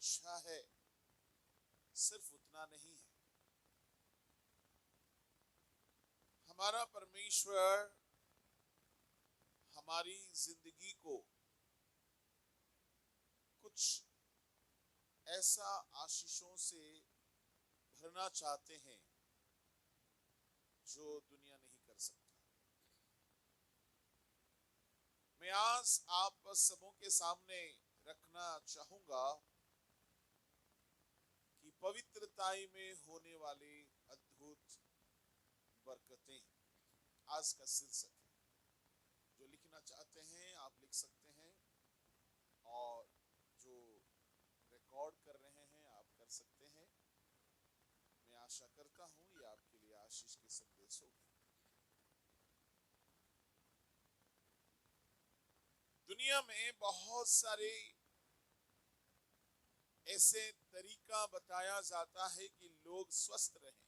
इच्छा है सिर्फ उतना नहीं है। हमारा परमेश्वर हमारी जिंदगी को कुछ ऐसा आशीषों से भरना चाहते हैं जो दुनिया नहीं कर सकता। मैं आज आप सबों के सामने रखना चाहूंगा कि पवित्रताई में होने वाले अद्भुत बरकतें आज का शीर्षक है। जो लिखना चाहते हैं आप लिख सकते हैं, और जो रिकॉर्ड कर रहे हैं आप कर सकते हैं। मैं आशा करता हूं ये आपके लिए आशीष के संदेश होगी। दुनिया में बहुत सारे ऐसे तरीका बताया जाता है कि लोग स्वस्थ रहें,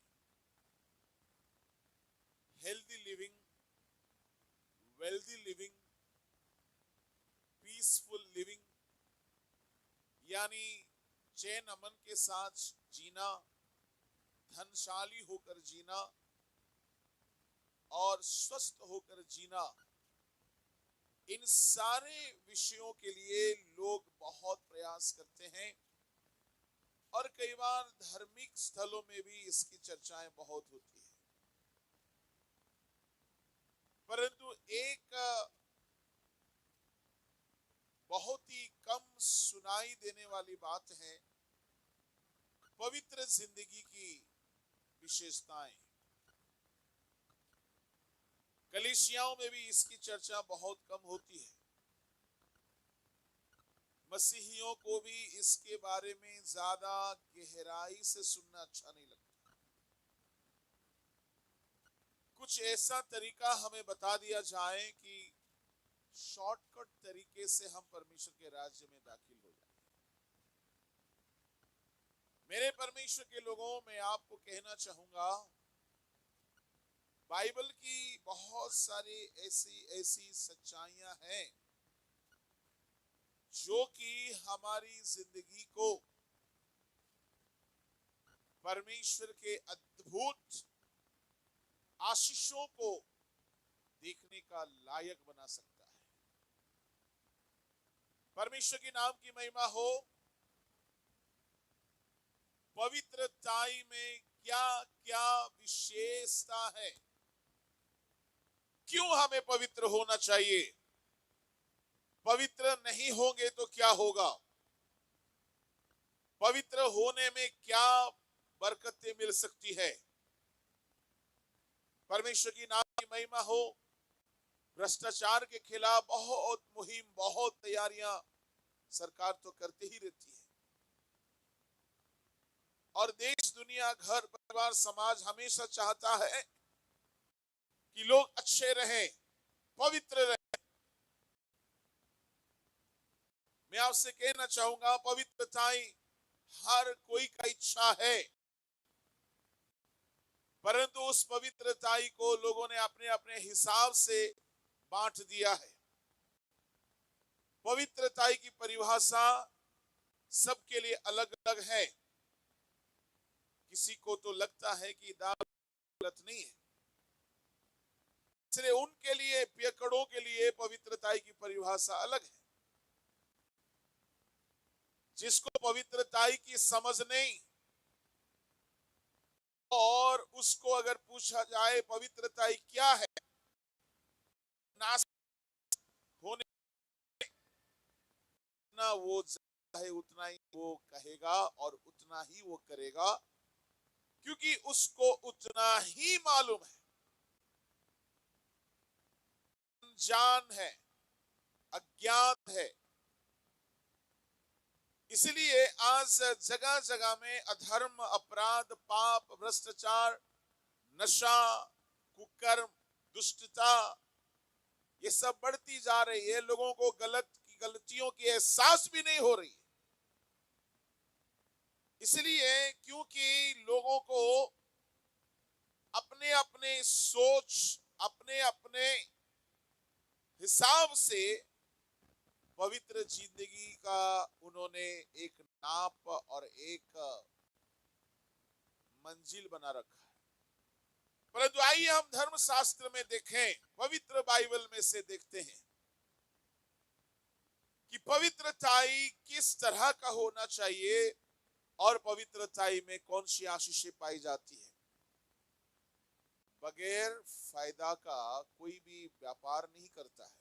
healthy living, wealthy living, peaceful living, यानी चैन अमन के साथ जीना, धनशाली होकर जीना और स्वस्थ होकर जीना। इन सारे विषयों के लिए लोग बहुत प्रयास करते हैं और कई बार धार्मिक स्थलों में भी इसकी चर्चाएं बहुत होती है। परंतु एक बहुत ही कम सुनाई देने वाली बात है पवित्र जिंदगी की विशेषताएं। कलीसियाओं में भी इसकी चर्चा बहुत कम होती है। मसीहियों को भी इसके बारे में ज्यादा गहराई से सुनना अच्छा नहीं लगता। कुछ ऐसा तरीका हमें बता दिया जाए कि शॉर्टकट तरीके से हम परमेश्वर के राज्य में दाखिल हो जाए। मेरे परमेश्वर के लोगों, मैं आपको कहना चाहूंगा, बाइबल की बहुत सारी ऐसी सच्चाइयां हैं जो कि हमारी जिंदगी को परमेश्वर के अद्भुत आशीषों को देखने का लायक बना सकता है। परमेश्वर के नाम की महिमा हो। पवित्रताई में क्या क्या विशेषता है, क्यों हमें पवित्र होना चाहिए, पवित्र नहीं होंगे तो क्या होगा, पवित्र होने में क्या बरकतें मिल सकती है। परमेश्वर की नाम की महिमा हो। भ्रष्टाचार के खिलाफ बहुत मुहिम, बहुत तैयारियां सरकार तो करती ही रहती है, और देश, दुनिया, घर परिवार, समाज हमेशा चाहता है कि लोग अच्छे रहें, पवित्र रहें। मैं आपसे कहना चाहूंगा, पवित्रताई हर कोई का इच्छा है, परंतु उस पवित्रताई को लोगों ने अपने अपने हिसाब से बांट दिया है। पवित्रताई की परिभाषा सबके लिए अलग अलग है। किसी को तो लगता है कि दारू गलत नहीं है, इसलिए उनके लिए, पियकड़ों के लिए पवित्रताई की परिभाषा अलग है। जिसको पवित्रताई की समझ नहीं, और उसको अगर पूछा जाए पवित्रताई क्या है, होने ना वो है उतना ही वो कहेगा और उतना ही वो करेगा, क्योंकि उसको उतना ही मालूम है, अनजान है, अज्ञात है। इसलिए आज जगह जगह में अधर्म, अपराध, पाप, भ्रष्टाचार, नशा, कुकर्म, दुष्टता, ये सब बढ़ती जा रही है। लोगों को गलतियों की एहसास भी नहीं हो रही है। इसलिए क्योंकि लोगों को अपने अपने सोच, अपने अपने हिसाब से पवित्र जिंदगी का उन्होंने एक नाप और एक मंजिल बना रखा है। परंतु आइए हम धर्मशास्त्र में देखें, पवित्र बाइबल में से देखते हैं कि पवित्रताई किस तरह का होना चाहिए और पवित्रताई में कौन सी आशीषें पाई जाती है। बगैर फायदा का कोई भी व्यापार नहीं करता है।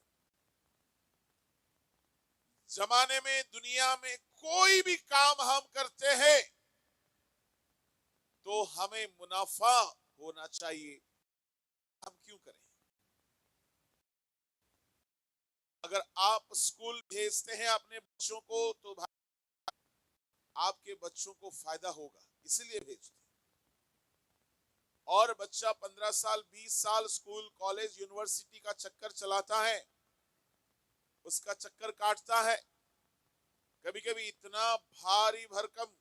जमाने में, दुनिया में कोई भी काम हम करते हैं तो हमें मुनाफा होना चाहिए। हम क्यों करें? अगर आप स्कूल भेजते हैं अपने बच्चों को तो भाई आपके बच्चों को फायदा होगा, इसलिए भेजते हैं। और बच्चा 15 साल 20 साल स्कूल कॉलेज यूनिवर्सिटी का चक्कर चलाता है, उसका चक्कर काटता है। कभी कभी इतना भारी भरकम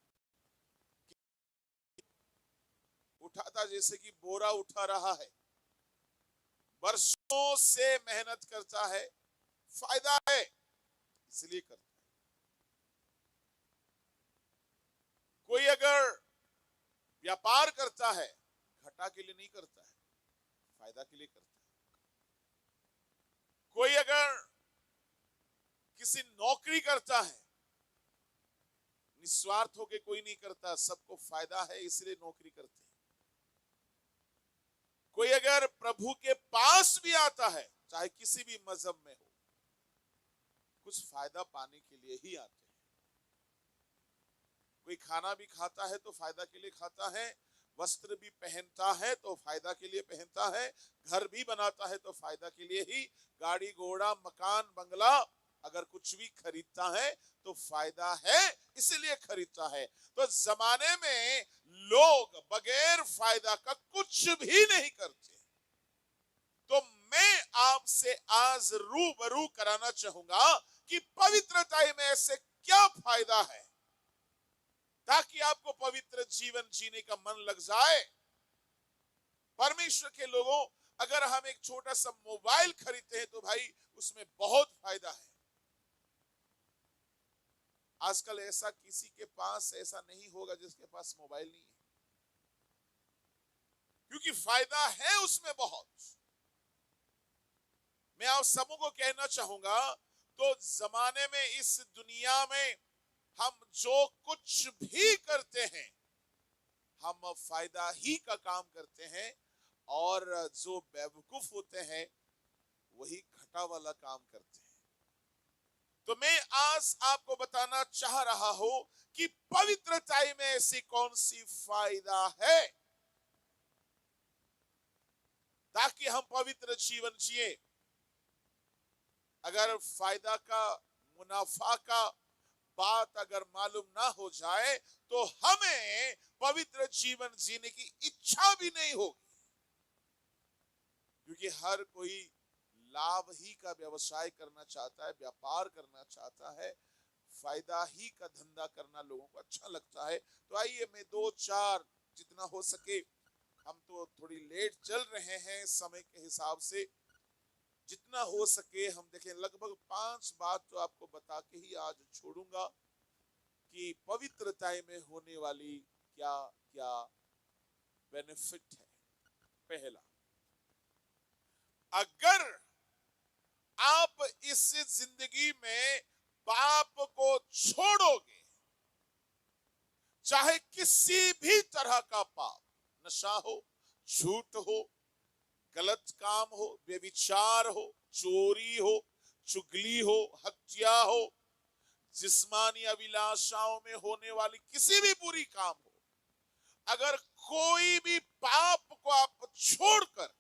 उठाता जैसे कि बोरा उठा रहा है, वर्षों से मेहनत करता है, फायदा है इसलिए करता है। कोई अगर व्यापार करता है घाटा के लिए नहीं करता है, फायदा के लिए करता है। कोई अगर किसी नौकरी करता है, निस्वार्थ होके कोई नहीं करता, सबको फायदा है इसलिए नौकरी करते हैं। कोई अगर प्रभु के पास भी आता है, चाहे किसी भी मजहब में हो, कुछ फायदा पाने के लिए ही आते हैं। कोई खाना भी खाता है तो फायदा के लिए खाता है, वस्त्र भी पहनता है तो फायदा के लिए पहनता है, घर भी बनाता है तो फायदा के लिए ही, गाड़ी घोड़ा मकान बंगला अगर कुछ भी खरीदता है तो फायदा है इसलिए खरीदता है। तो जमाने में लोग बगैर फायदा का कुछ भी नहीं करते। तो मैं आपसे आज रूबरू कराना चाहूंगा कि पवित्रता में ऐसे क्या फायदा है ताकि आपको पवित्र जीवन जीने का मन लग जाए। परमेश्वर के लोगों, अगर हम एक छोटा सा मोबाइल खरीदते हैं तो भाई उसमें बहुत फायदा है। आजकल ऐसा किसी के पास ऐसा नहीं होगा जिसके पास मोबाइल नहीं है, क्योंकि फायदा है उसमें बहुत। मैं आप सबों को कहना चाहूंगा, तो जमाने में इस दुनिया में हम जो कुछ भी करते हैं हम फायदा ही का काम करते हैं, और जो बेवकूफ होते हैं वही घाटा वाला काम करते हैं। तो मैं आज आपको बताना चाह रहा हूं कि पवित्रता में ऐसी कौन सी फायदा है ताकि हम पवित्र जीवन जिए। अगर फायदा का, मुनाफा का बात अगर मालूम ना हो जाए तो हमें पवित्र जीवन जीने की इच्छा भी नहीं होगी, क्योंकि हर कोई लाभ ही का व्यवसाय करना चाहता है, व्यापार करना चाहता है, फायदा ही का धंधा करना लोगों को अच्छा लगता है। तो आइए मैं 2-4 जितना हो सके, हम तो थोड़ी लेट चल रहे हैं समय के हिसाब से, जितना हो सके हम देखें। लगभग 5 बात तो आपको बता के ही आज छोड़ूंगा कि पवित्रता में होने वाली क्या क्या बेनिफिट है। पहला, अगर आप इस जिंदगी में पाप को छोड़ोगे, चाहे किसी भी तरह का पाप, नशा हो, झूठ हो, गलत काम हो, व्यभिचार हो, चोरी हो, चुगली हो, हत्या हो, जिस्मानी अभिलाषाओं में होने वाली किसी भी बुरी काम हो, अगर कोई भी पाप को आप छोड़कर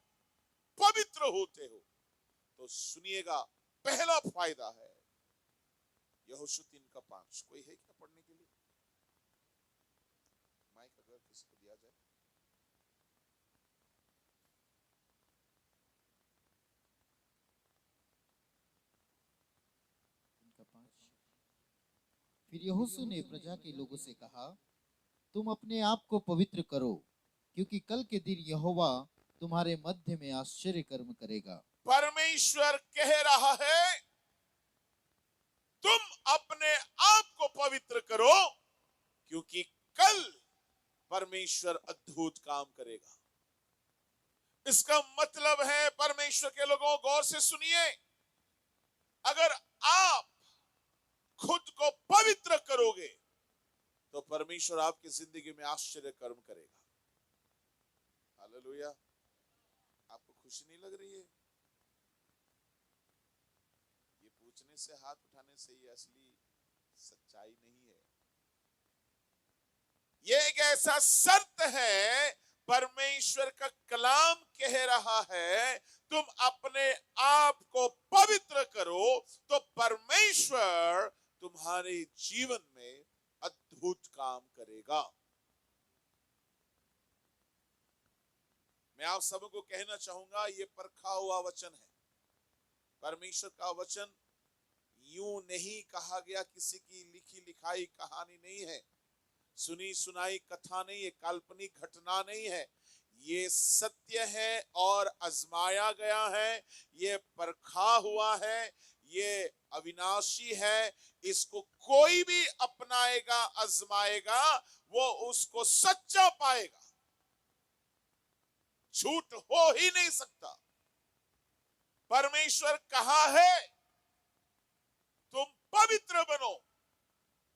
पवित्र होते हो तो सुनिएगा, पहला फायदा है यहोशू 3:5। कोई है क्या पढ़ने के लिए? माइक अगर किसी को दिया जाए। फिर यहोशू ने प्रजा के लोगों से कहा, तुम अपने आप को पवित्र करो, क्योंकि कल के दिन यहोवा तुम्हारे मध्य में आश्चर्य कर्म करेगा। परमेश्वर कह रहा है तुम अपने आप को पवित्र करो, क्योंकि कल परमेश्वर अद्भुत काम करेगा। इसका मतलब है, परमेश्वर के लोगों गौर से सुनिए, अगर आप खुद को पवित्र करोगे तो परमेश्वर आपकी जिंदगी में आश्चर्य कर्म करेगा। हालेलुया। आपको खुशी नहीं लग रही है? ये पूछने से, हाथ उठाने से ये असली सच्चाई नहीं है। ये एक ऐसा शर्त है, परमेश्वर का कलाम कह रहा है तुम अपने आप को पवित्र करो तो परमेश्वर तुम्हारे जीवन में अद्भुत काम करेगा। मैं आप सबको कहना चाहूंगा, ये परखा हुआ वचन है। परमेश्वर का वचन यूं नहीं कहा गया, किसी की लिखी लिखाई कहानी नहीं है, सुनी सुनाई कथा नहीं है, काल्पनिक घटना नहीं है। ये सत्य है और आजमाया गया है, ये परखा हुआ है, ये अविनाशी है। इसको कोई भी अपनाएगा, आजमाएगा, वो उसको सच्चा पाएगा। झूठ हो ही नहीं सकता। परमेश्वर कहा है तुम पवित्र बनो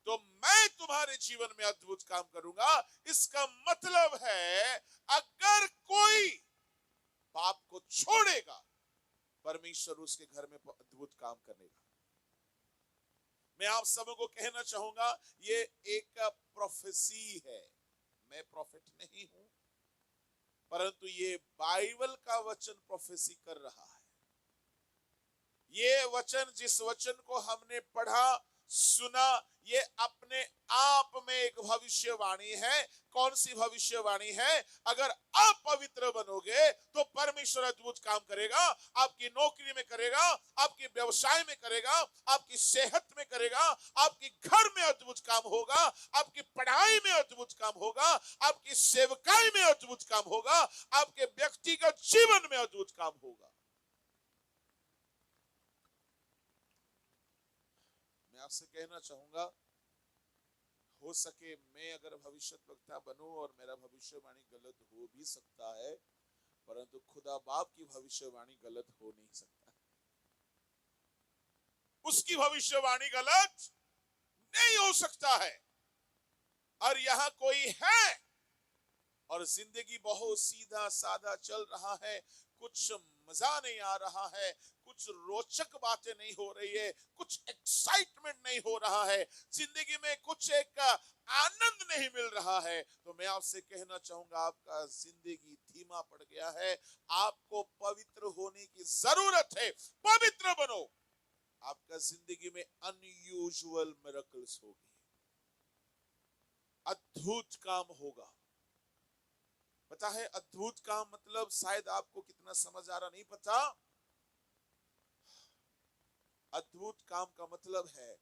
तो मैं तुम्हारे जीवन में अद्भुत काम करूंगा। इसका मतलब है, अगर कोई पाप को छोड़ेगा, परमेश्वर उसके घर में अद्भुत काम करेगा। मैं आप सबको कहना चाहूंगा, ये एक प्रोफेसी है। मैं प्रॉफिट नहीं हूं, परंतु ये बाइबल का वचन प्रोफेसी कर रहा है। ये वचन, जिस वचन को हमने पढ़ा सुना, ये अपने आप में एक भविष्यवाणी है। कौन सी भविष्यवाणी है? अगर आप पवित्र बनोगे तो परमेश्वर अद्भुत काम करेगा। आपकी नौकरी में करेगा, आपके व्यवसाय में करेगा, आपकी सेहत में करेगा, आपके घर में अद्भुत काम होगा, आपकी पढ़ाई में अद्भुत काम होगा, आपकी सेवकाई में अद्भुत काम होगा, आपके व्यक्तिगत जीवन में अद्भुत काम होगा। आपसे कहना चाहूंगा, हो सके मैं अगर भविष्यवक्ता बनूं और मेरा भविष्यवाणी गलत हो भी सकता है, परंतु खुदा बाप की भविष्यवाणी गलत हो नहीं सकता। उसकी भविष्यवाणी गलत नहीं हो सकता है। और यहां कोई है और जिंदगी बहुत सीधा साधा चल रहा है, कुछ मजा नहीं आ रहा है, कुछ रोचक बातें नहीं हो रही है, कुछ एक्साइटमेंट नहीं हो रहा है, जिंदगी में कुछ एक आनंद नहीं मिल रहा है, तो मैं आपसे कहना चाहूंगा, आपका जिंदगी धीमा पड़ गया है। आपको पवित्र होने की जरूरत है। पवित्र बनो, आपका जिंदगी में अनयूजुअल मिरेकल्स होगी, अद्भुत काम होगा। पता है अद्भुत काम मतलब, शायद आपको कितना समझ आ रहा नहीं पता। अद्भुत काम का मतलब है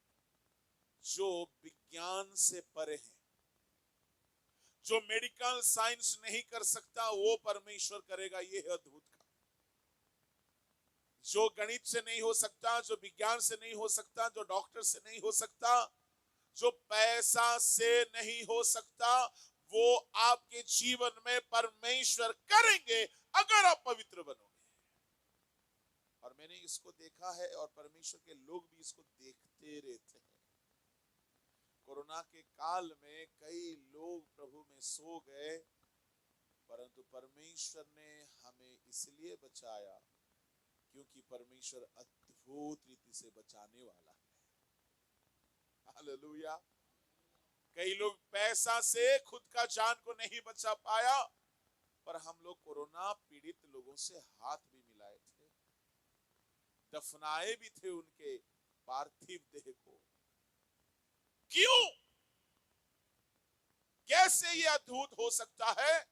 जो विज्ञान से परे है, जो मेडिकल साइंस नहीं कर सकता वो परमेश्वर करेगा। ये है अद्भुत काम। जो गणित से नहीं हो सकता, जो विज्ञान से नहीं हो सकता, जो डॉक्टर से नहीं हो सकता, जो पैसा से नहीं हो सकता, वो आपके जीवन में परमेश्वर करेंगे अगर आप पवित्र बनोगे। और मैंने इसको देखा है और परमेश्वर के लोग भी इसको देखते रहते हैं। कोरोना के काल में कई लोग प्रभु में सो गए, परंतु परमेश्वर ने हमें इसलिए बचाया क्योंकि परमेश्वर अद्भुत रीति से बचाने वाला है। हालेलुया। कई लोग पैसा से खुद का जान को नहीं बचा पाया, पर हम लोग कोरोना पीड़ित लोगों से हाथ भी मिलाए थे, दफनाए भी थे उनके पार्थिव देह को। क्यों? कैसे ये अद्भुत हो सकता है?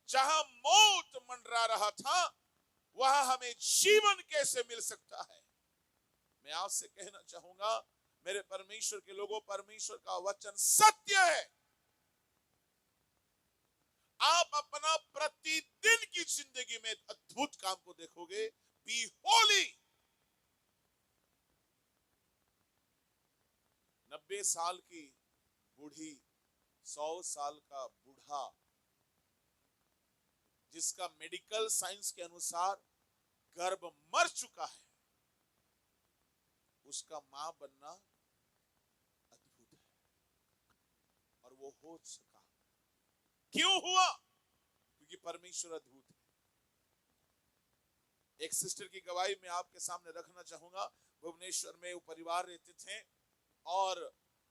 जहां मौत मंडरा रहा था, वहां हमें जीवन कैसे मिल सकता है? मैं आपसे कहना चाहूंगा, मेरे परमेश्वर के लोगों, परमेश्वर का वचन सत्य है। आप अपना प्रतिदिन की जिंदगी में अद्भुत काम को देखोगे। बी होली। 90 साल की बूढ़ी, 100 साल का बूढ़ा, जिसका मेडिकल साइंस के अनुसार गर्भ मर चुका है, उसका मां बनना अद्भुत है। और वो हो सका। क्यों हुआ? क्योंकि परमेश्वर अद्भुत है। एक सिस्टर की गवाही मैं आपके सामने रखना चाहूंगा। भुवनेश्वर में वो परिवार रहते थे और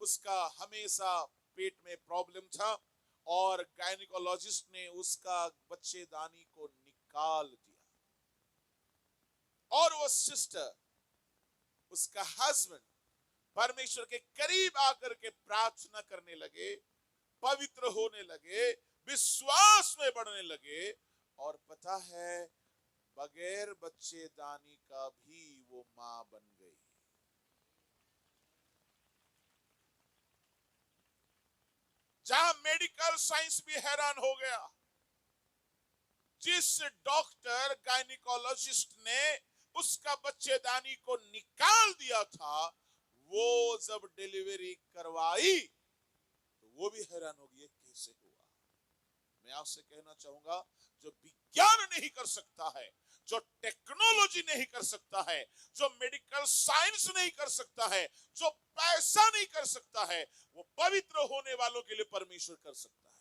उसका हमेशा पेट में प्रॉब्लम था और गायनिकोलॉजिस्ट ने उसका बच्चेदानी को निकाल दिया। और वो सिस्टर, उसका हस्बैंड परमेश्वर के करीब आकर के प्रार्थना करने लगे, पवित्र होने लगे, विश्वास में बढ़ने लगे। और पता है, बगैर बच्चेदानी का भी वो मां बन गई। जहां मेडिकल साइंस भी हैरान हो गया। जिस डॉक्टर गायनिकोलॉजिस्ट ने उसका बच्चेदानी को निकाल दिया था, वो जब डिलीवरी करवाई तो वो भी हैरान हो गई, कैसे हुआ। मैं आपसे कहना चाहूंगा, जो विज्ञान नहीं कर सकता है, जो टेक्नोलॉजी नहीं कर सकता है, जो मेडिकल साइंस नहीं कर सकता है, जो पैसा नहीं कर सकता है, वो पवित्र होने वालों के लिए परमेश्वर कर सकता है।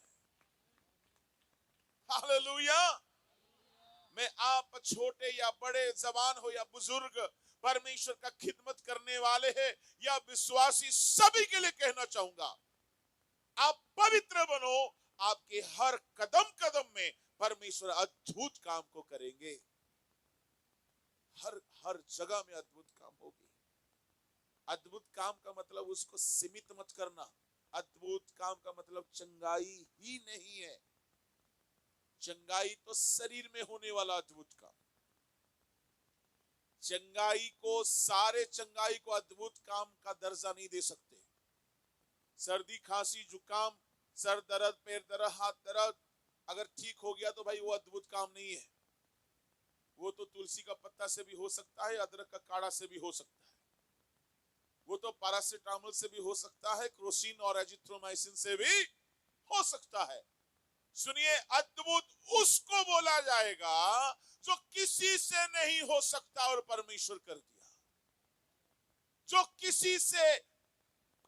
हालेलुया। मैं आप छोटे या बड़े, जवान हो या बुजुर्ग, परमेश्वर का खिदमत करने वाले हैं या विश्वासी, सभी के लिए कहना चाहूंगा, आप पवित्र बनो। आपके हर कदम कदम में परमेश्वर अद्भुत काम को करेंगे। हर जगह में अद्भुत काम होगी। अद्भुत काम का मतलब उसको सीमित मत करना। अद्भुत काम का मतलब चंगाई ही नहीं है। चंगाई तो शरीर में होने वाला अद्भुत काम। चंगाई को, सारे चंगाई को अद्भुत काम का दर्जा नहीं दे सकते। सर्दी, खांसी, जुकाम, सर दर्द, पैर दर्द, हाथ दर्द अगर ठीक हो गया तो भाई वो अद्भुत काम नहीं है। वो तो तुलसी का पत्ता से भी हो सकता है, अदरक का काढ़ा से भी हो सकता है, वो तो पैरासिटामोल से भी हो सकता है, क्रोसिन और एजिथ्रोमाइसिन से भी हो सकता है। सुनिए, अद्भुत उसको बोला जाएगा जो किसी से नहीं हो सकता और परमेश्वर कर दिया। जो किसी से,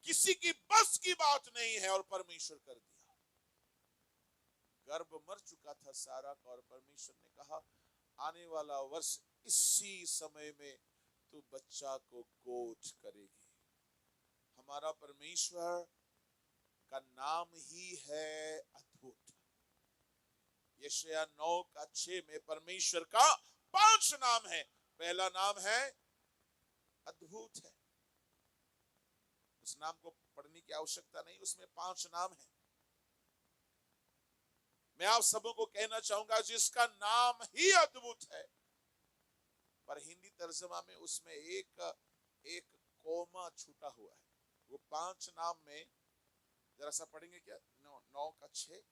किसी की बस की बात नहीं है और परमेश्वर कर दिया। गर्भ मर चुका था सारा का और परमेश्वर ने कहा, आने वाला वर्ष इसी समय में तू बच्चा को गोद करेगी। हमारा परमेश्वर का नाम ही है अद्भुत। यशायाह 9:6 में परमेश्वर का 5 नाम है। पहला नाम है अद्भुत है। उस नाम को पढ़ने की आवश्यकता नहीं, उसमें 5 नाम है। मैं आप सबों को कहना चाहूंगा, जिसका नाम ही अद्भुत है, पर हिंदी तर्जुमा में उसमें एक कोमा छूटा हुआ है। वो 5 नाम में जरा सा पढ़ेंगे क्या? 9:6।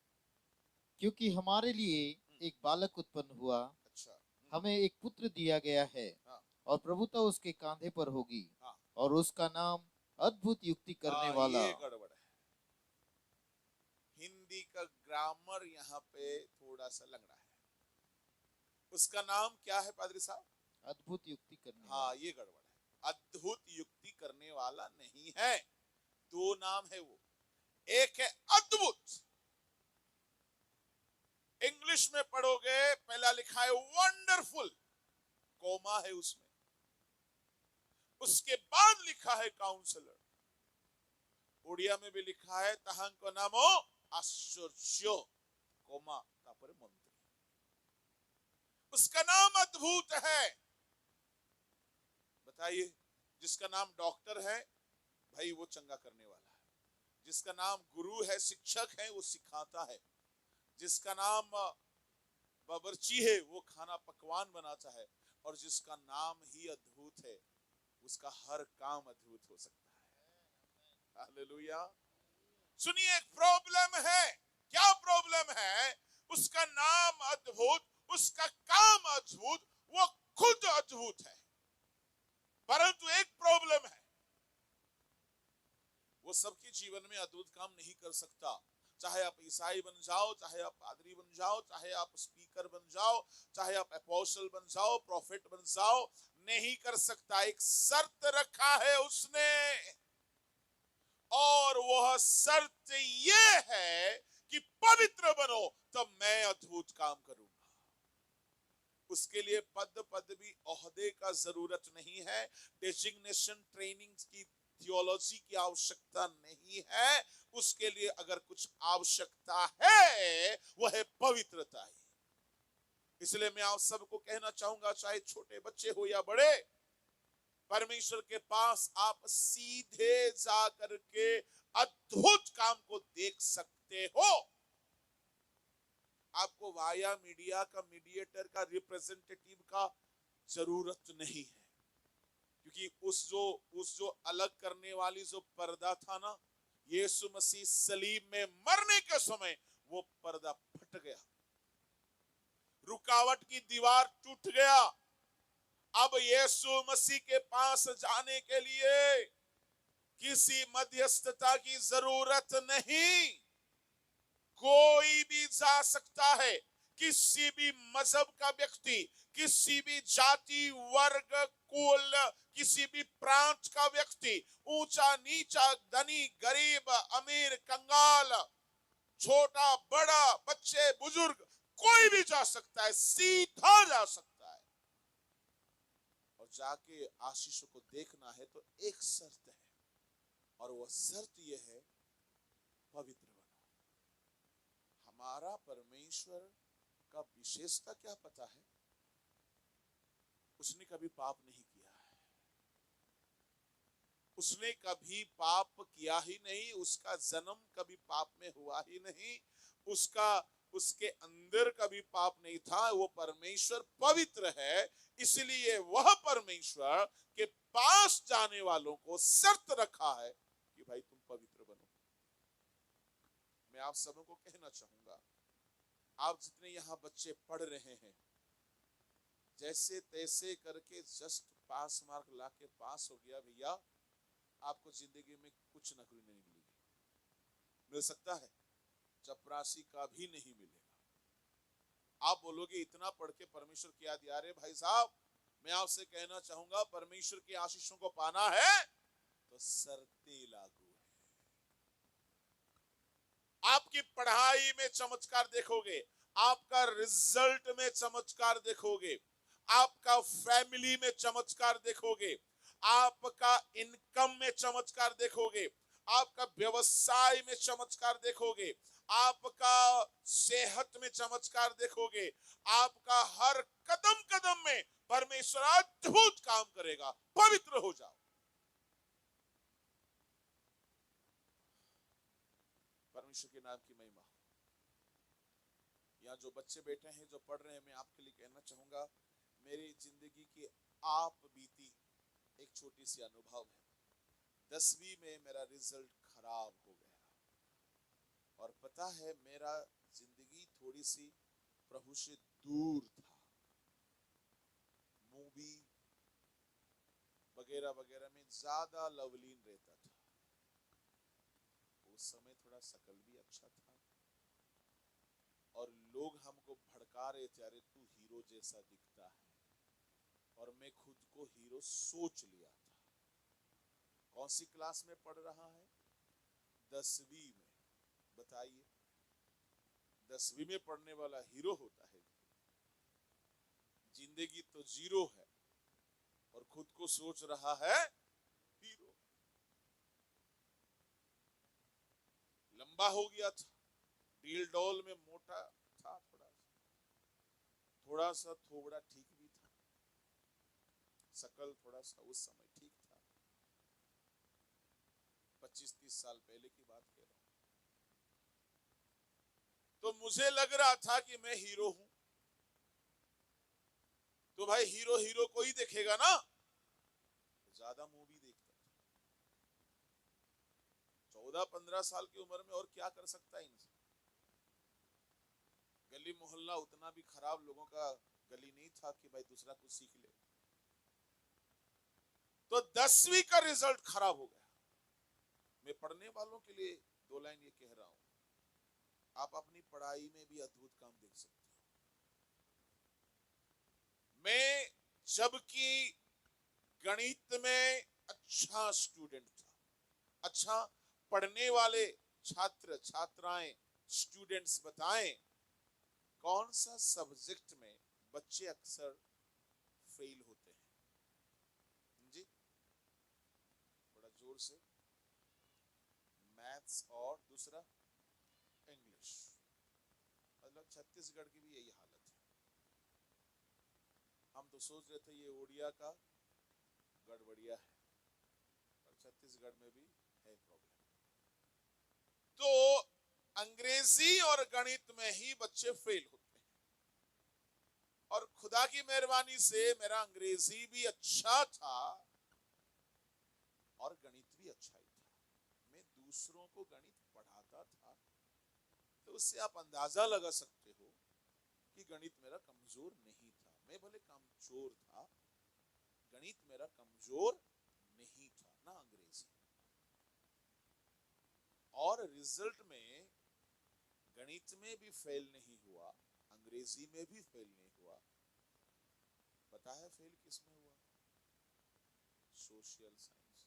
क्योंकि हमारे लिए एक बालक उत्पन्न हुआ, अच्छा, हमें एक पुत्र दिया गया है, हाँ, और प्रभुता उसके कांधे पर होगी, हाँ, और उसका नाम अद्भुत युक्ति करने वाला। ये गड़बड़ है। हिंदी का ग्रामर यहाँ पे थोड़ा सा लंगड़ा है। उसका नाम क्या है पादरी साहब? अद्भुत युक्ति करने हाँ, वाला। ये गड़बड़ है। अद्भुत युक्ति करने वाला नहीं है। 2 नाम है वो। एक है अद्भुत, इंग्लिश में पढ़ोगे पहला लिखा है वंडरफुल, कोमा है उसमें। उसके बाद लिखा है काउंसलर। उड़िया में भी लिखा है तहांको नामो आश्चर्य, कोमा तापर मंत्री। उसका नाम अद्भुत है। बताइए, जिसका नाम डॉक्टर है भाई वो चंगा करने वाला है। जिसका नाम गुरु है, शिक्षक है, वो सिखाता है। जिसका नाम बावर्ची है वो खाना पकवान बनाता है। और जिसका नाम ही अद्भुत है उसका हर काम अद्भुत हो सकता है। हालेलुया। सुनिए, एक प्रॉब्लम है। क्या प्रॉब्लम है? उसका नाम अद्भुत, उसका काम अद्भुत, वो खुद अद्भुत है। परंतु एक प्रॉब्लम है, वो सबके जीवन में अद्भुत काम नहीं कर सकता। चाहे आप ईसाई बन जाओ, चाहे आप पादरी बन जाओ, चाहे आप स्पीकर बन जाओ, चाहे आप अपोस्टल बन जाओ, प्रॉफिट बन जाओ, नहीं कर सकता। एक शर्त रखा है उसने, और वह शर्त ये है कि पवित्र बनो तब मैं अद्भुत काम करूंगा। उसके लिए पद पदवी ओहदे का जरूरत नहीं है, डेजिग्नेशन ट्रेनिंग की थियोलॉजी की आवश्यकता नहीं है। उसके लिए अगर कुछ आवश्यकता है वह है पवित्रता ही। इसलिए मैं आप सबको कहना चाहूंगा, चाहे छोटे बच्चे हो या बड़े, परमेश्वर के पास आप सीधे जा करके अद्भुत काम को देख सकते हो। आपको वाया मीडिया का, मीडिएटर का, रिप्रेजेंटेटिव का जरूरत नहीं है, क्योंकि उस जो अलग करने वाली जो पर्दा था ना, यीशु मसीह सलीब में मरने के समय वो पर्दा फट गया, रुकावट की दीवार टूट गया। अब यीशु मसीह के पास जाने के लिए किसी मध्यस्थता की जरूरत नहीं, कोई भी जा सकता है। किसी भी मजहब का व्यक्ति, किसी भी जाति, वर्ग, कुल, किसी भी प्रांत का व्यक्ति, ऊंचा नीचा, धनी गरीब, अमीर कंगाल, छोटा बड़ा, बच्चे बुजुर्ग, कोई भी जा सकता है, सीधा जा सकता है। और जाके आशीषों को देखना है तो एक शर्त है, और वह शर्त यह है, पवित्र बनो। हमारा परमेश्वर का विशेषता क्या पता है? उसने कभी पाप नहीं किया है, उसने कभी पाप किया ही नहीं, उसका जन्म कभी पाप में हुआ ही नहीं, उसके अंदर कभी पाप नहीं था। वो परमेश्वर पवित्र है, इसलिए वह परमेश्वर के पास जाने वालों को शर्त रखा है कि भाई तुम पवित्र बनो। मैं आप सबको कहना चाहूंगा, आप जितने यहाँ बच्चे पढ़ रहे हैं, जैसे तैसे करके जस्ट पास मार्क लाके पास हो गया भैया, आपको जिंदगी में कुछ नौकरी नहीं मिलेगी। मिल सकता है, चपरासी का भी नहीं मिलेगा। आप बोलोगे इतना पढ़ के परमेश्वर क्या दिया? अरे भाई साहब, मैं आपसे कहना चाहूंगा, परमेश्वर की आशीषों को पाना है तो शर्तें लागू है। आपकी पढ़ाई में चमत्कार देखोगे, आपका रिजल्ट में चमत्कार देखोगे, आपका फैमिली में चमत्कार देखोगे, आपका इनकम में चमत्कार देखोगे, आपका व्यवसाय में चमत्कार देखोगे, आपका सेहत में चमत्कार देखोगे, आपका हर कदम कदम में परमेश्वर अद्भुत काम करेगा। पवित्र हो जाओ। परमेश्वर के नाम की महिमा। यहाँ जो बच्चे बैठे हैं, जो पढ़ रहे हैं, मैं आपके लिए कहना चाहूंगा, मेरी जिंदगी की आप बीती एक छोटी सी अनुभव है। 10वीं में मेरा रिजल्ट खराब हो गया, और पता है मेरा जिंदगी थोड़ी सी प्रभु से दूर था। मूवी वगैरह वगैरह में ज्यादा लवलीन रहता था। उस समय थोड़ा शकल भी अच्छा था, और लोग हमको भड़का रहे थे, अरे तू हीरो जैसा दिखता है, और मैं खुद को हीरो सोच लिया था। कौन सी क्लास में पढ़ रहा है? 10वीं में। बताइए, 10वीं में पढ़ने वाला हीरो होता है? जिंदगी तो जीरो है, और खुद को सोच रहा है हीरो। लंबा हो गया था, डील डॉल में मोटा था, थोड़ा सा थोड़ा ठीक भी था, शकल थोड़ा सा उस समय ठीक था। 25-30 साल पहले की बात कह रहा हूं। तो मुझे लग रहा था कि मैं हीरो हूं, तो भाई हीरो हीरो को ही देखेगा ना, तो ज्यादा मूवी देखता था। 14-15 साल की उम्र में और क्या कर सकता है इंसान? गली मोहल्ला उतना भी खराब लोगों का गली नहीं था कि भाई दूसरा कुछ सीख ले। तो 10वीं का रिजल्ट खराब हो गया, मैं पढ़ने वालों के लिए दो लाइन ये कह रहा हूं, आप अपनी पढ़ाई में भी अद्भुत काम देख सकते हो। मैं जबकि गणित में अच्छा स्टूडेंट था, अच्छा पढ़ने वाले छात्र छात्राएं स्टूडेंट्स बताएं कौन सा सब्जेक्ट में बच्चे अक्सर फेल होते हैं? जी बड़ा जोर से। मैथ्स और दूसरा इंग्लिश। मतलब छत्तीसगढ़ की भी यही हालत है। हम तो सोच रहे थे ये ओडिया का गड़बड़िया है, पर छत्तीसगढ़ में भी है प्रॉब्लम। तो अंग्रेजी और गणित में ही बच्चे फेल होते हैं, और खुदा की मेहरबानी से मेरा अंग्रेजी भी अच्छा था और गणित भी अच्छा ही था। मैं दूसरों को गणित पढ़ाता था, तो उससे आप अंदाजा लगा सकते हो कि गणित मेरा कमजोर नहीं था। मैं भले कमजोर था, गणित मेरा कमजोर नहीं था, ना अंग्रेजी। और रिजल्ट में गणित में भी फेल नहीं हुआ, अंग्रेजी में भी फेल नहीं हुआ। पता है फेल किस में हुआ? Social science.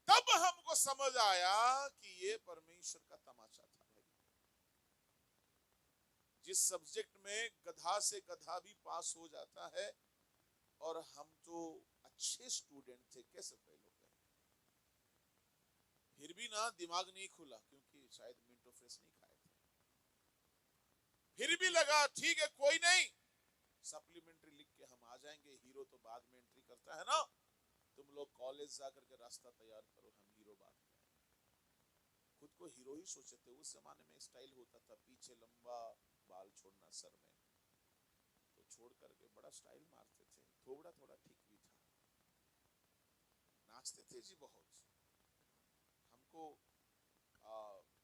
तब हमको समझ आया कि ये परमेश्वर का तमाशा था भाई। जिस सब्जेक्ट में गधा से गधा भी पास हो जाता है, और हम तो अच्छे स्टूडेंट थे, कैसे फेल हो गए? फिर भी ना दिमाग नहीं खुला, क्योंकि शायद मिंटो फ्रेश नहीं खाए थे। फिर भी लगा ठीक है कोई नहीं, सप्लीमेंट्री लिख के हम आ जाएंगे, हीरो तो बाद में एंट्री करता है ना, तुम लोग कॉलेज जाकर के रास्ता तैयार करो, हम हीरो बाद में आएंगे। खुद को हीरो ही सोचे थे। उस जमाने में स्टाइल होता था पीछे लंबा बाल छोड़ना सर में, तो छोड़ करके बड़ा स्टाइल मारते थे। थोड़ा थोड़ा ठीक भी था, नाचते थे जी बहुत। हमको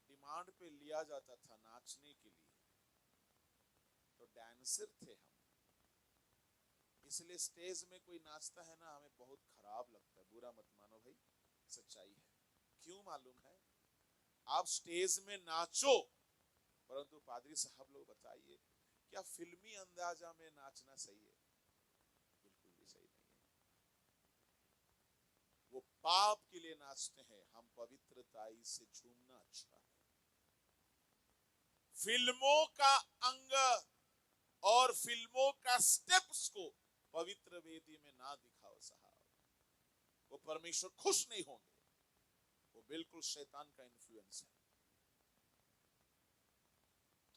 डिमांड पे लिया जाता था नाचने के लिए, तो डांसर थे हम। इसलिए स्टेज में कोई नाचता है ना, हमें बहुत खराब लगता है। बुरा मत मानो भाई, सच्चाई है। क्यों मालूम है? आप स्टेज में नाचो, परंतु पादरी साहब लोग बताइए, क्या फिल्मी अंदाजा में नाचना सही है? बिल्कुल भी सही नहीं है। वो पाप के लिए नाचते हैं, हम पवित्रताई से झूमना अच्छा है। फिल्मों का अंग और फिल्मों का स्टेप्स को पवित्र वेदी में ना दिखाओ साहब, वो परमेश्वर खुश नहीं होंगे। वो बिल्कुल शैतान का इन्फ्लुएंस है।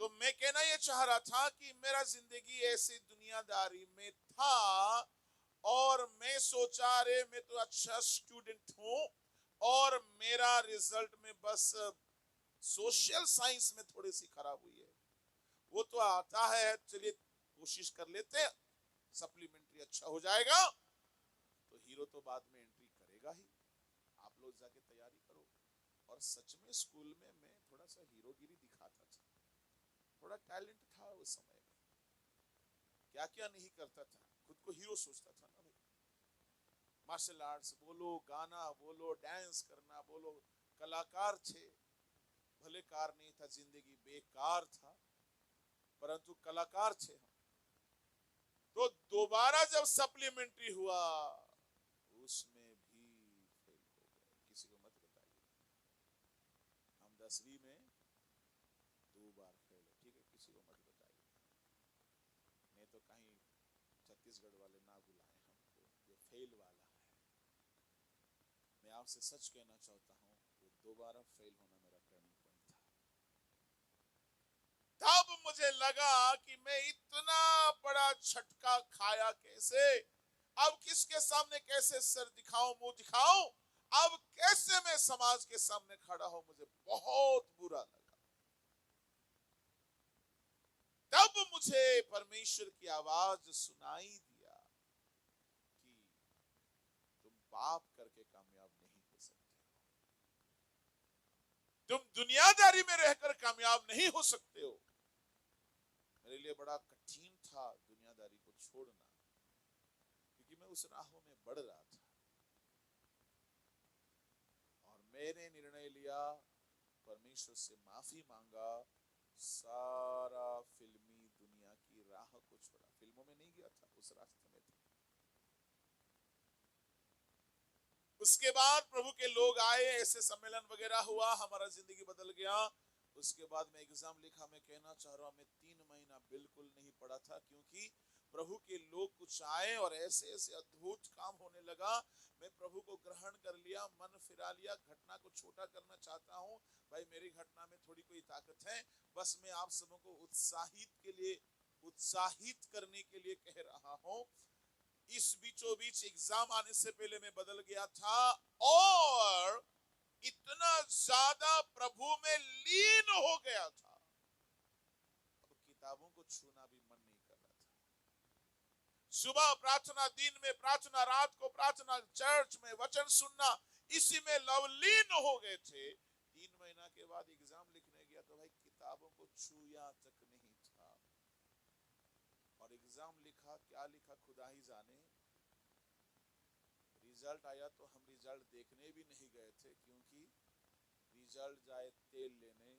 तो मैं कहना यह चाह रहा था कि मेरा जिंदगी ऐसी दुनियादारी में था, और मैं सोचा रे मैं तो अच्छा स्टूडेंट हूं, और मेरा रिजल्ट में बस सोशल साइंस में थोड़ी सी खराब हुई है। वो तो आता है, चलिए कोशिश कर लेते, सप्लीमेंट्री अच्छा हो जाएगा तो हीरो तो बाद में एंट्री करेगा ही। आप लोग जाके तैयारी करो। और सच में स्कूल में मैं थोड़ा सा हीरोगिरी दिखाता था, थोड़ा टैलेंट था उस समय में। क्या क्या नहीं करता था, खुद को हीरो सोचता था ना भाई। मार्शल आर्ट्स बोलो, गाना बोलो, डांस करना बोलो, कलाकार थे। भले कार नहीं था, जिंदगी बेकार था, परंतु कलाकार थे हम। तो दोबारा जब सप्लीमेंट्री हुआ, उसमें भी फेल हो गए। किसी को मत बताइए। हम 10वीं में 2 बार फेल है, ठीक है? किसी को मत बताइए। मैं तो कहीं छत्तीसगढ़ वाले ना बुलाए हमको, ये फेल वाला है। मैं आपसे सच कहना चाहता हूं, वो दोबारा फेल होना मेरा टर्निंग पॉइंट था। तब मुझे लगा कि मैं इतना बड़ा झटका खाया कैसे, अब किसके सामने कैसे सर दिखाऊं, मुंह दिखाऊं, अब कैसे मैं समाज के सामने खड़ा हूं। मुझे बहुत बुरा लगा। तब मुझे परमेश्वर की आवाज सुनाई दिया कि तुम पाप करके कामयाब नहीं हो सकते हो, तुम दुनियादारी में रहकर कामयाब नहीं हो सकते हो। मेरे लिए बड़ा कठिन था दुनियादारी को छोड़ना, क्योंकि मैं उस राहों में बढ़ रहा था। मैंने निर्णय लिया, परमेश्वर से माफी मांगा, सारा फिल्मी दुनिया की राह को छोड़ा। फिल्मों में नहीं गया था, उस रास्ते में था। उसके बाद प्रभु के लोग आए, ऐसे सम्मेलन वगैरह हुआ, हमारा जिंदगी बदल गया। उसके बाद मैं एग्जाम लिखा। मैं कहना चाह रहा हूं, मैं 3 महीना बिल्कुल नहीं पढ़ा था, क्योंकि प्रभु के लोग कुछ आए और ऐसे ऐसे अद्भुत काम होने लगा। मैं प्रभु को ग्रहण कर लिया, मन फिरा लिया। घटना को छोटा करना चाहता हूं भाई, मेरी घटना में थोड़ी कोई ताकत है, बस मैं आप सबों को उत्साहित करने के लिए कह रहा हूं। इस बीचों बीच एग्जाम आने से पहले मैं बदल गया था और इतना ज्यादा प्रभु में लीन हो गया था, अब किताबों को छूना भी मन नहीं कर रहा था। सुबह प्रार्थना, दिन में प्रार्थना, रात को प्रार्थना, चर्च में वचन सुनना, इसी में लवलीन हो गए थे। 3 महीना के बाद एग्जाम लिखने गया तो भाई किताबों को छुआ तक नहीं था। और एग्जाम लिखा, क्या लिखा खुदा ही जाने। रिजल्ट आया तो हम रिजल्ट देखने भी नहीं गए थे, क्योंकि रिजल्ट जाए तेल लेने,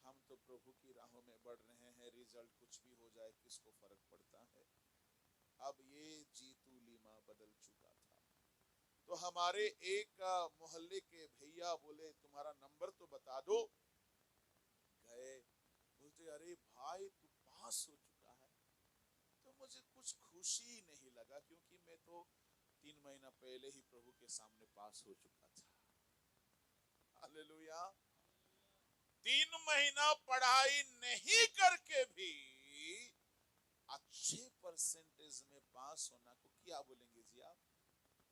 हम तो प्रभु की राहों में बढ़ रहे हैं। रिजल्ट कुछ भी हो जाए, किसको फर्क पड़ता है। अब ये जीतू लीमा बदल चुका था। तो हमारे एक मोहल्ले के भैया बोले, तुम्हारा नंबर तो बता दो। गए, बोलते अरे भाई तू पास हो चुका है। तो मुझे कुछ खुशी नहीं लगा, क्योंकि मैं तो 3 महीना पहले ही प्रभु के सामने पास हो चुका था। हालेलुया। 3 महीना पढ़ाई नहीं करके भी अच्छे परसेंटेज में पास होना को क्या बोलेंगे जी आप? अद्भुत काम।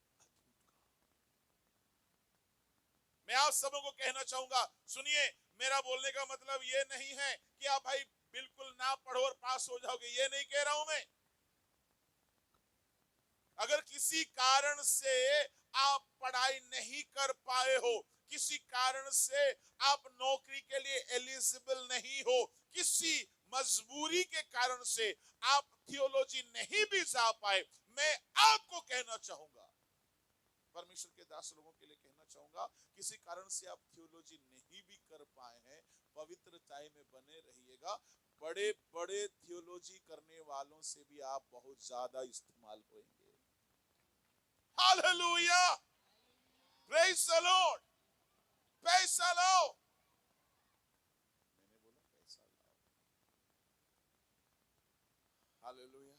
मैं आप सबों को कहना चाहूंगा, सुनिए, मेरा बोलने का मतलब ये नहीं है कि आप भाई बिल्कुल ना पढ़ो और पास हो जाओगे, ये नहीं कह रहा हूं मैं। अगर किसी कारण से आप पढ़ाई नहीं कर पाए हो, किसी कारण से आप नौकरी के लिए एलिजिबल नहीं हो, किसी मजबूरी के कारण से आप थियोलॉजी नहीं भी जा पाए, मैं आपको कहना चाहूंगा, परमेश्वर के दास लोगों के लिए कहना चाहूंगा, किसी कारण से आप थियोलॉजी नहीं भी कर पाए हैं, पवित्रताई में बने रहिएगा। बड़े बड़े थियोलॉजी करने वालों से भी आप बहुत ज्यादा इस्तेमाल होंगे। Hallelujah, praise the Lord. पैसा लाओ, मैंने बोला पैसा लाओ। हालेलुया,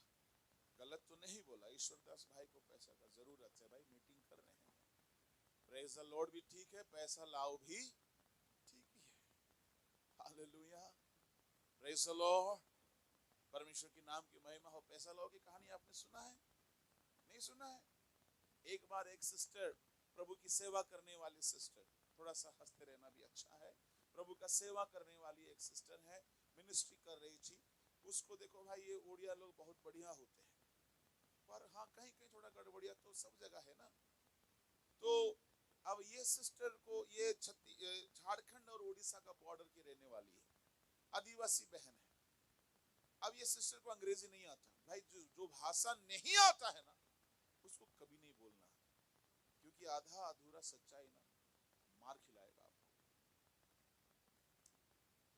गलत तो नहीं बोला। ईश्वरदास भाई को पैसा का जरूरत है, भाई मीटिंग कर रहे हैं। प्रेज द लॉर्ड भी ठीक है, पैसा लाओ भी ठीक ही है। Hallelujah, praise the Lord. परमेश्वर के नाम की महिमा हो। पैसा लाओ की कहानी आपने सुना है? नहीं सुना है? एक बार एक सिस्टर, प्रभु की सेवा करने वाली सिस्टर, थोड़ा सा हंसते रहना भी अच्छा है, प्रभु का सेवा करने वाली एक सिस्टर है, मिनिस्ट्री कर रही थी। उसको देखो भाई, ये ओडिया लोग बहुत बढ़िया होते हैं, पर हाँ कहीं कहीं थोड़ा गड़बड़िया तो सब जगह है ना। तो अब ये सिस्टर को, ये झारखंड और उड़ीसा का बॉर्डर की रहने वाली है, आदिवासी बहन है। अब ये सिस्टर को अंग्रेजी नहीं आता भाई, जो भाषा नहीं आता है ना उसको कभी नहीं बोलना, क्योंकि आधा अधूरा सच्चाई ना मार खिलाएगा आपको।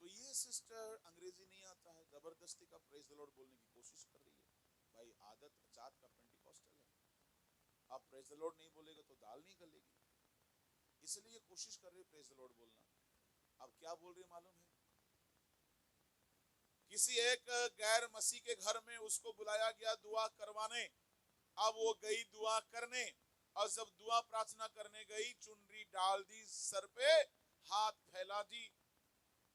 तो ये सिस्टर अंग्रेजी नहीं आता है, जबरदस्ती का प्रेज द लॉर्ड बोलने की कोशिश कर रही है। भाई आदत जात का पेंटिकॉस्टल है, आप प्रेज द लॉर्ड नहीं बोलेगा तो दाल नहीं गलेगी, इसलिए कोशिश कर रही है प्रेज द लॉर्ड बोलना। अब क्या बोल रही है मालूम है? किसी एक गैर मसीह के घर में उसको बुलाया गया दुआ करवाने। अब वो गई दुआ करने, और जब दुआ प्रार्थना करने गई, चुनरी डाल दी सर पे, हाथ फैला दी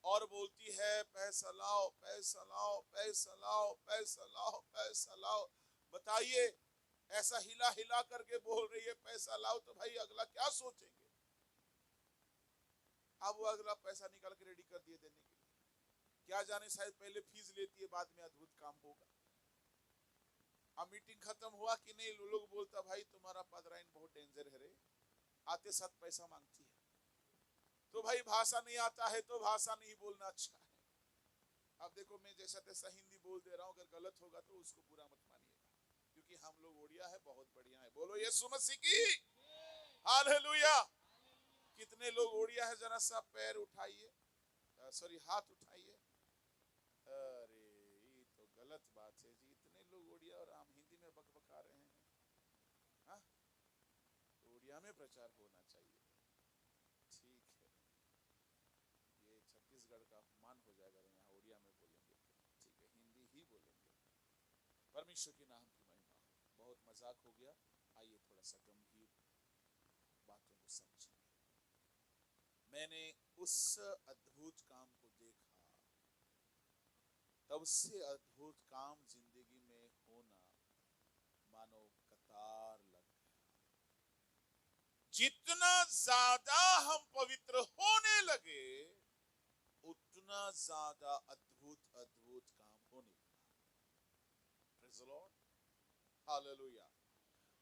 और बोलती है पैसा लाओ, पैसा लाओ, पैसा लाओ, पैसा लाओ, पैसा लाओ। बताइए, ऐसा हिला हिला करके बोल रही है पैसा लाओ, तो भाई अगला क्या सोचेंगे? अब वो अगला पैसा निकाल के रेडी कर दिए देने के लिए। क्या जाने, शायद पहले फीस लेती है, बाद में अद्भुत काम होगा। अब मीटिंग खत्म हुआ कि नहीं, लोग बोलता भाई तुम्हारा पदराइन बहुत डेंजर है रे, आते साथ पैसा मांगती है। तो भाई भाषा नहीं आता है तो भाषा नहीं बोलना अच्छा है। अब देखो, मैं जैसा तैसा हिंदी बोल दे रहा हूँ, अगर गलत होगा तो उसको बुरा मत मानिएगा, क्योंकि हम लोग ओडिया है, बहुत बढ़िया है। बोलो यीशु मसीह की हालेलुया। कितने जितने लोग ओडिया है जरा सा पैर उठाइए, सॉरी हाथ उठाइए। अरे ये तो गलत बात है जी, इतने लोग ओडिया और हम हिंदी में बकबका रहे हैं। हाँ, ओडिया में प्रचार होना चाहिए। ठीक है, ये छत्तीसगढ़ का अपमान हो जाएगा, यहाँ ओडिया में बोलेंगे तो। ठीक है, हिंदी ही बोलेंगे। परमेश्वर के नाम की महिमा हो। बहुत मजाक हो गया, आइए थोड़ा सा गंभीर बातों को समझेंगे। मैंने उस अद्भुत काम को देखा, तब से अद्भुत काम जिंदगी में होना मानो कतार लग गया। जितना ज्यादा हम पवित्र होने लगे, उतना ज्यादा अद्भुत अद्भुत काम होने लगा। Praise the Lord, hallelujah.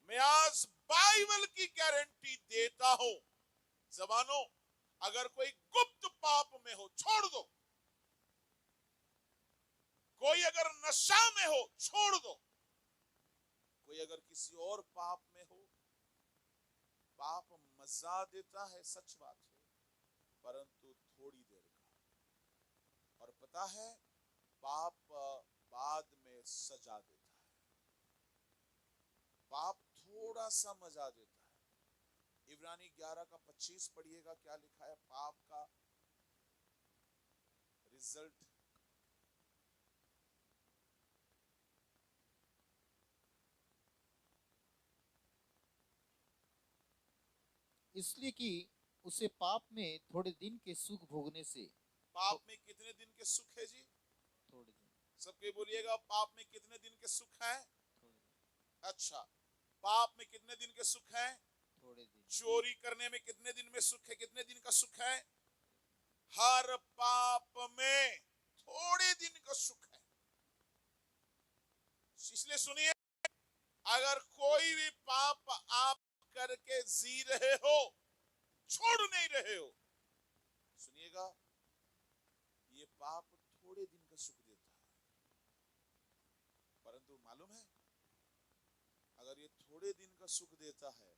मैं आज बाइबल की गारंटी देता हूं, जवानों, अगर कोई गुप्त पाप में हो छोड़ दो, कोई अगर नशा में हो छोड़ दो, कोई अगर किसी और पाप में हो। पाप मजा देता है, सच बात है, परंतु थोड़ी देर का। और पता है, पाप बाद में सजा देता है। पाप थोड़ा सा मजा देता है। इब्रानी 11 का 25 पढ़िएगा, क्या लिखा है? पाप का रिजल्ट इसलिए कि उसे पाप में थोड़े दिन के सुख भोगने से। पाप में कितने दिन के सुख है जी? थोड़े दिन। सबके बोलिएगा, पाप में कितने दिन के सुख है? थोड़े दिन। अच्छा, पाप में कितने दिन के सुख है? थोड़े दिन। चोरी करने में कितने दिन में सुख है? कितने दिन का सुख है? हर पाप में थोड़े दिन का सुख है। इसलिए सुनिए, अगर कोई भी पाप आप करके जी रहे हो, छोड़ नहीं रहे हो, सुनिएगा, ये पाप थोड़े दिन का सुख देता है, परंतु मालूम है, अगर ये थोड़े दिन का सुख देता है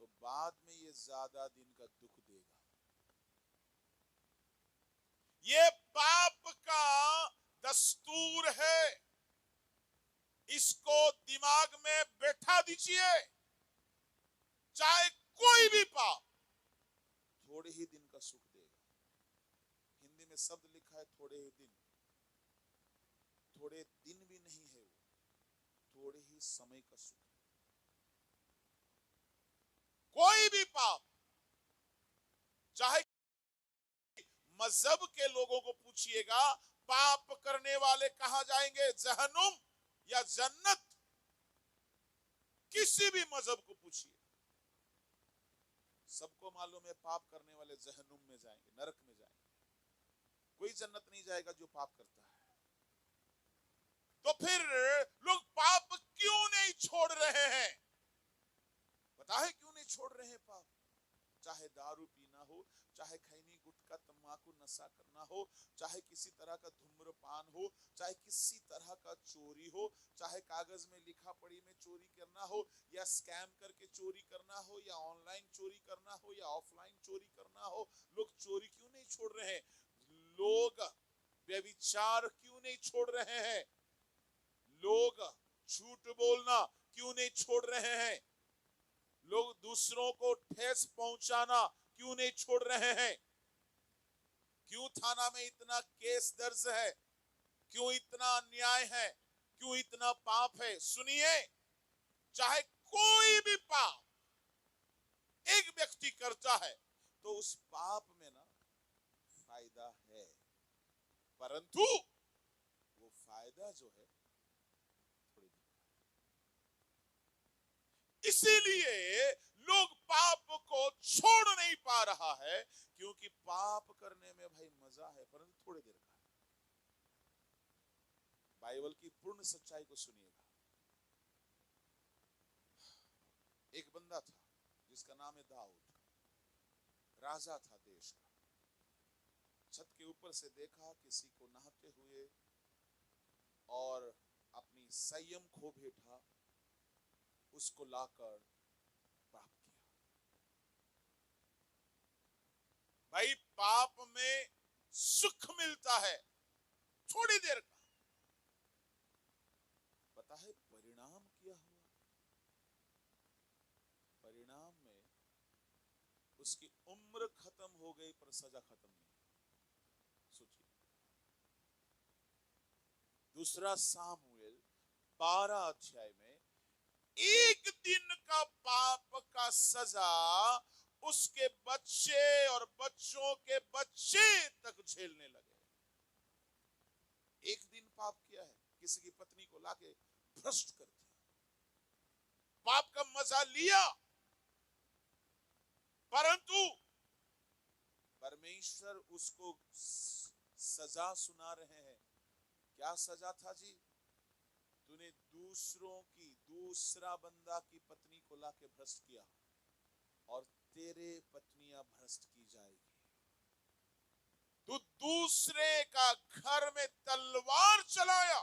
तो बाद में ये ज्यादा दिन का दुख देगा। ये पाप का दस्तूर है, इसको दिमाग में बैठा दीजिए। चाहे कोई भी पाप थोड़े ही दिन का सुख देगा। हिंदी में शब्द लिखा है थोड़े ही दिन। थोड़े दिन भी नहीं है वो, थोड़े ही समय का सुख है। कोई भी पाप, चाहे मजहब के लोगों को पूछिएगा, पाप करने वाले कहां जाएंगे, जहन्नुम या जन्नत? किसी भी मजहब को पूछिए, सबको मालूम है पाप करने वाले जहन्नुम में जाएंगे, नरक में जाएंगे। कोई जन्नत नहीं जाएगा जो पाप करता है। तो फिर लोग पाप क्यों नहीं छोड़ रहे हैं? पता है क्यों नहीं छोड़ रहे हैं पाप? चाहे दारू पीना हो, चाहे खैनी गुटखा तंबाकू नशा करना हो, चाहे किसी तरह का धूम्रपान हो, चाहे किसी तरह का चोरी हो, चाहे कागज में लिखा पढ़ी में चोरी करना हो, या स्कैम करके चोरी करना हो, या ऑनलाइन चोरी करना हो, या ऑफलाइन चोरी करना हो, लोग चोरी क्यों नहीं छोड़ रहे हैं? लोग व्यभिचार क्यों नहीं छोड़ रहे हैं? लोग झूठ बोलना क्यों नहीं छोड़ रहे हैं? लोग दूसरों को ठेस पहुंचाना क्यों नहीं छोड़ रहे हैं? क्यों थाना में इतना केस दर्ज है? क्यों इतना अन्याय है? क्यों इतना पाप है? सुनिए, चाहे कोई भी पाप एक व्यक्ति करता है तो उस पाप में ना फायदा है, परंतु वो फायदा जो है थोड़ी दिन का है। इसीलिए लोग पाप को छोड़ नहीं पा रहा है, क्योंकि पाप करने में भाई मजा है, परंतु थोड़ी देर का है। बाइबल की पूर्ण सच्चाई को सुनिएगा। एक बंदा था जिसका नाम है दाऊद, राजा था देश का। छत के ऊपर से देखा किसी को नहाते हुए और अपनी संयम खो बैठा, उसको लाकर प्राप्त किया। भाई पाप में सुख मिलता है थोड़ी देर का, पता है परिणाम क्या हुआ? परिणाम में उसकी उम्र खत्म हो गई पर सजा खत्म नहीं। सोचिए, दूसरा सामुएल 12 अध्याय में एक दिन का पाप का सजा उसके बच्चे और बच्चों के बच्चे तक झेलने लगे। एक दिन पाप किया है, किसी की पत्नी को लाके भ्रष्ट कर दिया, पाप का मजा लिया, परंतु परमेश्वर उसको सजा सुना रहे हैं। क्या सजा था जी? तूने दूसरा बंदा की पत्नी को लाके भ्रष्ट किया और तेरे पत्नियां भ्रष्ट की जाएगी। तू दूसरे का घर में तलवार चलाया,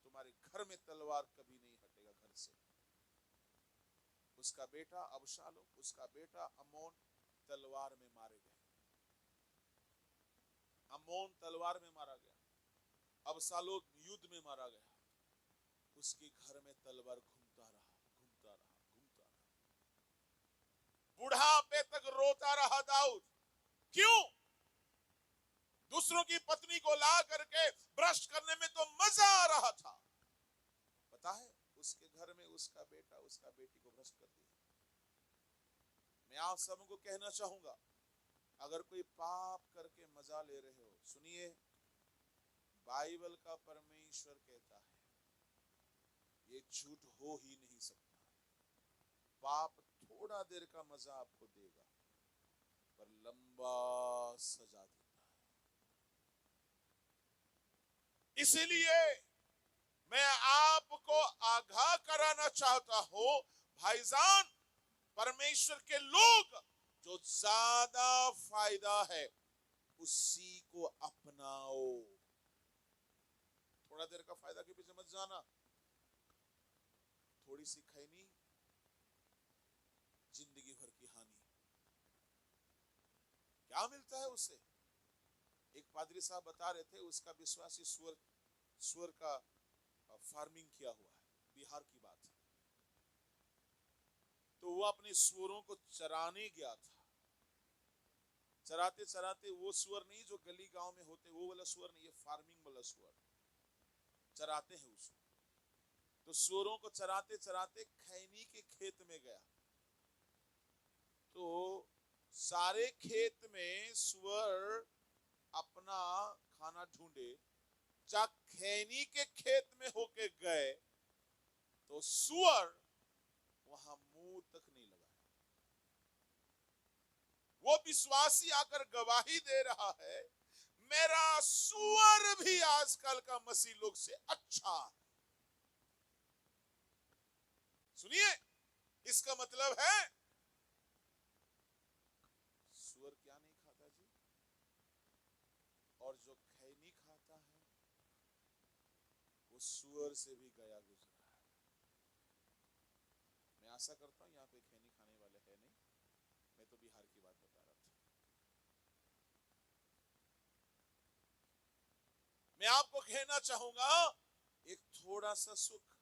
तुम्हारे घर में तलवार कभी नहीं हटेगा घर से। उसका बेटा अबशालोम, उसका बेटा अमोन तलवार में मारे गए। अमोन तलवार में मारा गया, अबशालोम युद्ध में मारा गया। उसके घर में तलवार घूमता रहा। बुढ़ापे तक रोता रहा दाऊद। क्यों? दूसरों की पत्नी को ला करके भ्रष्ट करने में तो मजा आ रहा था। पता है उसके घर में उसका बेटा उसका बेटी को भ्रष्ट कर दिया। मैं आप सबको कहना चाहूंगा, अगर कोई पाप करके मजा ले रहे हो, सुनिए, बाइबल का परमेश्वर कहता है ये झूठ हो ही नहीं सकता। पाप थोड़ा देर का मजा आपको देगा पर लंबा सजा देता है। इसीलिए मैं आपको आगाह कराना चाहता हूं, भाईजान, परमेश्वर के लोग, जो ज्यादा फायदा है उसी को अपनाओ। थोड़ा देर का फायदा के पीछे मत जाना। थोड़ी सी खैनी, जिंदगी भर की हानि। क्या मिलता है उससे? एक पादरी साहब बता रहे थे, उसका विश्वासी सुअर का फार्मिंग किया हुआ है, बिहार की बात है। तो वो अपने सुअरों को चराने गया था। चराते चराते, वो सुअर नहीं जो गली गांव में होते, वो वाला सुअर नहीं, ये फार्मिंग वाला सुअर, चराते हैं उसको। तो सुअरों को चराते चराते खैनी के खेत में गया। तो सारे खेत में सुअर अपना खाना ढूंढे, जब खैनी के खेत में होके गए तो सुअर वहां मुंह तक नहीं लगाया। वो विश्वासी आकर गवाही दे रहा है, मेरा सुअर भी आजकल का मसीह लोग से अच्छा है। सुनिए, इसका मतलब है सुअर क्या नहीं खाता जी, और जो खैनी खाता है वो सुअर से भी गया गुजरा है। मैं आशा करता हूं यहाँ पे खैनी खाने वाले है नहीं, मैं तो बिहार की बात बता रहा था। मैं आपको कहना चाहूंगा, एक थोड़ा सा सुख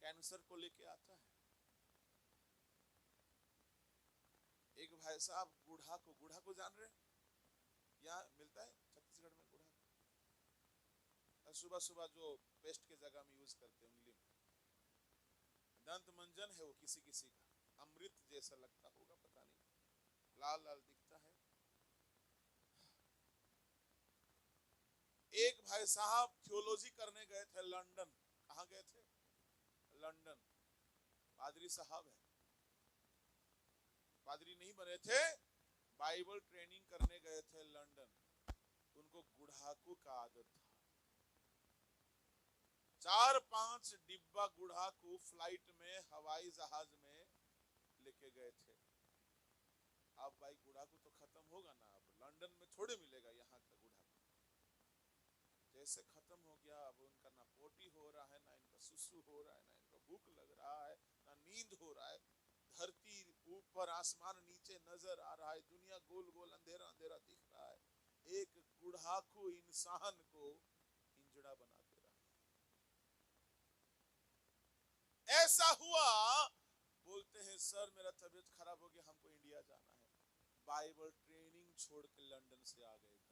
कैंसर को लेके आता है। एक भाई साहब गुड़ा को जान रहे, यहाँ मिलता है छत्तीसगढ़ में गुड़ा। सुबह सुबह जो पेस्ट के जगह में यूज करते हैं उंगली में, दंत मंजन है वो किसी किसी का, अमृत जैसा लगता होगा, पता नहीं, लाल लाल दिखता है। एक भाई साहब थियोलॉजी करने गए थे लंदन। कहाँ गए थे? लंदन। पादरी साहब है, पादरी नहीं बने थे, बाइबल ट्रेनिंग करने गए थे लंदन। उनको गुड़ाकू का आदत था। 4-5 डिब्बा गुड़ाकू फ्लाइट में, हवाई जहाज में लेके गए थे। अब भाई गुड़ाकू तो खत्म होगा ना, अब लंदन में थोड़े मिलेगा यहाँ का गुड़ाकू। जैसे खत्म हो गया, अब उनका ना पोटी हो रहा है, ना इनका सुसु हो रहा है, ना इनका भूख लग रहा है, ना नींद हो रहा है। धरती ऊपर आसमान नीचे नजर आ रहा है, दुनिया गोल गोल अंधेरा अंधेरा दिख रहा है, एक गुड़ाखू इंसान को हिंजड़ा बना दे रहा है। ऐसा हुआ, बोलते हैं सर मेरा तबीयत खराब हो गया, हमको इंडिया जाना है। बाइबल ट्रेनिंग छोड़ के लंदन से आ गए घर।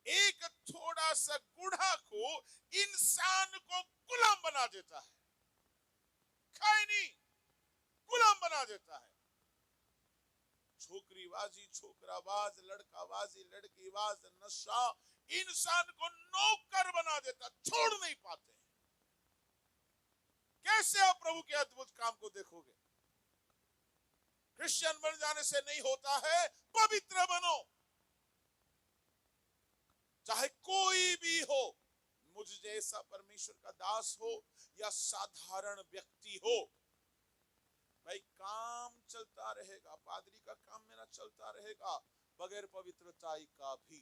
एक थोड़ा सा गुड़ाखू इंसान को गुलाम बना देता है, खाए नहीं, गुलाम बना देता है। छोकरीबाजी, छोकराबाज, लड़काबाजी, लड़कीबाज, नशा इंसान को नौकर बना देता, छोड़ नहीं पाते। कैसे आप प्रभु के अद्भुत काम को देखोगे? क्रिश्चियन बन जाने से नहीं होता है, पवित्र बनो। चाहे कोई भी हो, मुझ जैसा परमेश्वर का दास हो या साधारण व्यक्ति हो, भाई काम चलता रहेगा, पादरी का काम मेरा चलता रहेगा बगैर पवित्रता का भी।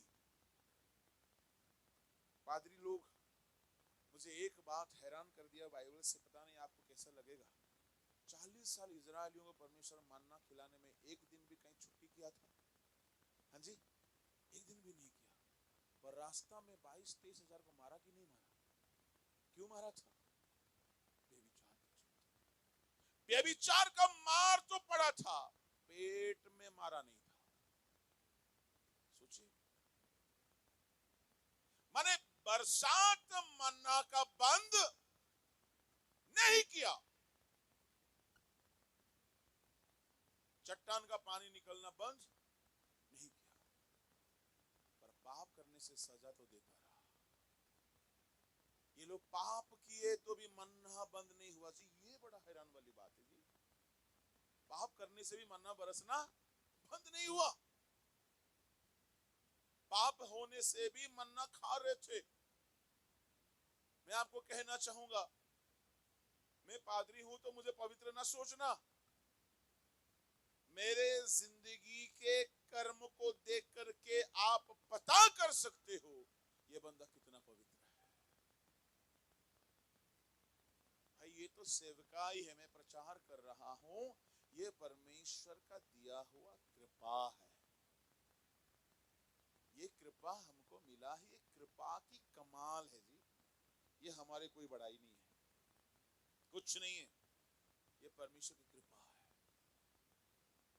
पादरी लोग, मुझे एक बात हैरान कर दिया बाइबल से, पता नहीं आपको कैसा लगेगा। 40 साल इजरायलियों को परमेश्वर मन्ना खिलाने में एक दिन भी कहीं छुट्टी किया था? हाँ जी, एक दिन भी नहीं किया। पर रास्ता में 22-23 हजार को मारा कि नहीं मारा? क्यों मारा था? व्यभिचार का मार तो पड़ा था, पेट में मारा नहीं था। सोचिए, माने बरसात मन्ना का बंद नहीं किया, चट्टान का पानी निकलना बंद नहीं किया, पर पाप करने से सजा तो देता रहा। ये लोग पाप किए तो भी मन्ना बंद नहीं हुआ जी, ये बड़ा हैरान वाली बात है जी। पाप करने से भी मन्ना बरसना बंद नहीं हुआ, पाप होने से भी मन्ना खा रहे थे। मैं आपको कहना चाहूंगा, मैं पादरी हूं तो मुझे पवित्र ना सोचना। मेरे जिंदगी के कर्म को देख करके आप पता कर सकते हो ये बंदा कितना पवित्र है। भाई ये तो सेवकाई है, मैं प्रचार कर रहा हूं, ये परमेश्वर का दिया हुआ कृपा है। ये कृपा हमको मिला ही, ये कृपा की कमाल है जी। ये हमारे कोई बड़ाई नहीं है, कुछ नहीं है, ये परमेश्वर की कृपा है।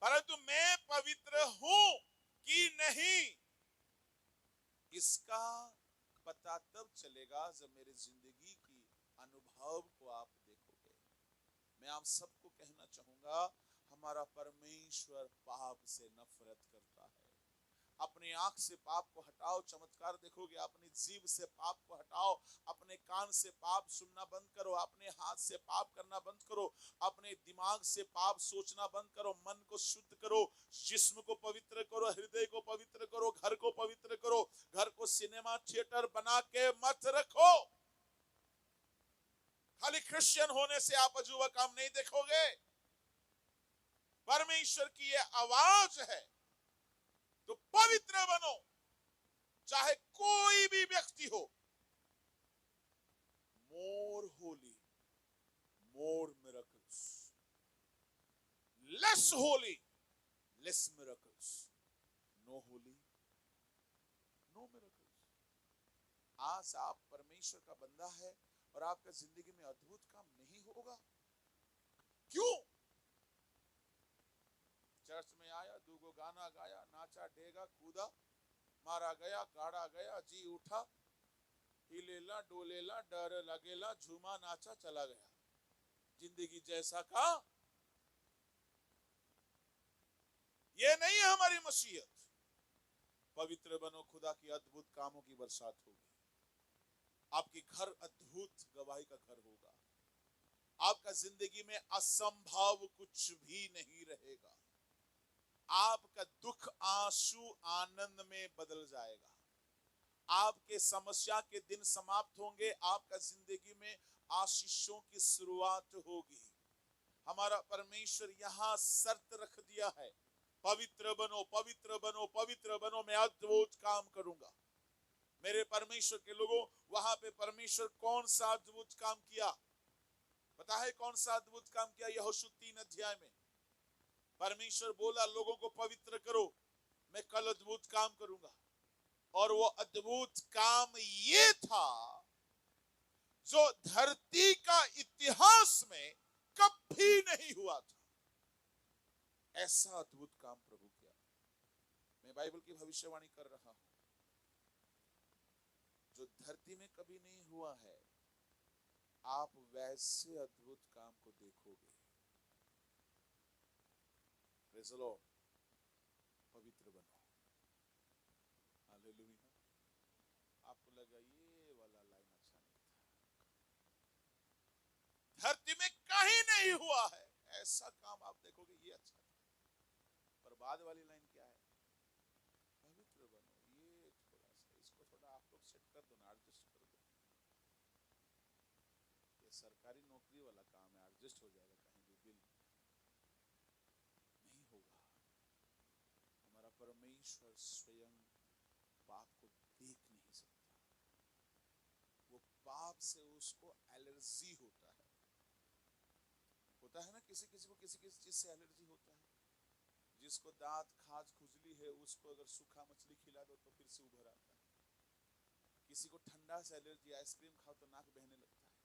परंतु मैं पवित्र हूं कि नहीं, इसका पता तब चलेगा जब मेरे जिंदगी की अनुभव को आप देखोगे। मैं आप सबको कहना चाहूंगा, हमारा परमेश्वर पाप से नफरत करता है। अपने आंख से पाप को हटाओ, चमत्कार देखोगे। अपनी जीभ से पाप को हटाओ, अपने कान से पाप सुनना बंद करो, अपने हाथ से पाप करना बंद करो, अपने दिमाग से पाप सोचना बंद करो, मन को शुद्ध करो, जिस्म को पवित्र करो, हृदय को पवित्र करो, घर को पवित्र करो। घर को सिनेमा थिएटर बना के मत रखो। खाली क्रिश्चियन होने से आप अजूबा काम नहीं देखोगे। परमेश्वर की ये आवाज है, तो पवित्र बनो, चाहे कोई भी व्यक्ति हो। More holy, more miracles, less holy, less miracles, no holy, no miracles. आज आप परमेश्वर का बंदा है और आपका जिंदगी में अद्भुत काम नहीं होगा, क्यों? चर्च में आया, दूगो गाना गाया, नाचा, डेगा, कूदा, मारा गया, गाड़ा गया, जी उठा, हिलेला, डोलेला, डर लगेला, झूमा, नाचा, चला गया। जिंदगी जैसा का ये नहीं है हमारी मसीहत। पवित्र बनो, खुदा की अद्भुत कामों की बरसात होगी। आपके घर अद्भुत गवाही का घर होगा। आपका जिंदगी में असंभव कुछ भी नहीं रहेगा। आपका दुख आंसू आनंद में बदल जाएगा। आपके समस्या के दिन समाप्त होंगे, आपका जिंदगी में आशीषों की शुरुआत होगी। हमारा परमेश्वर यहां शर्त रख दिया है, पवित्र बनो, पवित्र बनो, पवित्र बनो, मैं अद्भुत काम करूंगा। मेरे परमेश्वर के लोगों, वहां पे परमेश्वर कौन सा अद्भुत काम किया? पता है कौन सा अद्भुत काम किया यहोशू 3 अध्याय में? परमेश्वर बोला लोगों को पवित्र करो, मैं कल अद्भुत काम करूंगा। और वो अद्भुत काम ये था जो धरती का इतिहास में कभी नहीं हुआ था। ऐसा अद्भुत काम प्रभु किया। मैं बाइबल की भविष्यवाणी कर रहा हूं, जो धरती में कभी नहीं हुआ है, आप वैसे अद्भुत काम को देखोगे। Praise the Lord. पवित्र बनो। हालेलुया। आपको लगा ये वाला लाइन अच्छा नहीं था, धरती में कहीं नहीं हुआ है ऐसा काम, आप देखोगे ये अच्छा था। पर बाद वाली लाइन क्या है? पवित्र बनो। ये थोड़ा सा, इसको थोड़ा आप लोग सेट कर दो ना, एडजस्ट कर दो। ये सरकारी नौकरी वाला काम है, एडजस्ट हो जाएगा, कहीं भी बिल नहीं होगा। हमारा परमेश्वर स्वयं पाप को देख नहीं सकता, वो पाप से उसको एलर्जी होता है। होता है ना, किसी किसी को किसी किसी चीज से एलर्जी होता है। जिसको दांत खाज खुजली है, उसको अगर सूखा मछली खिला दो तो फिर से उभर आता है। किसी को ठंडा से एलर्जी, आइसक्रीम खाओ तो नाक बहने लगता है।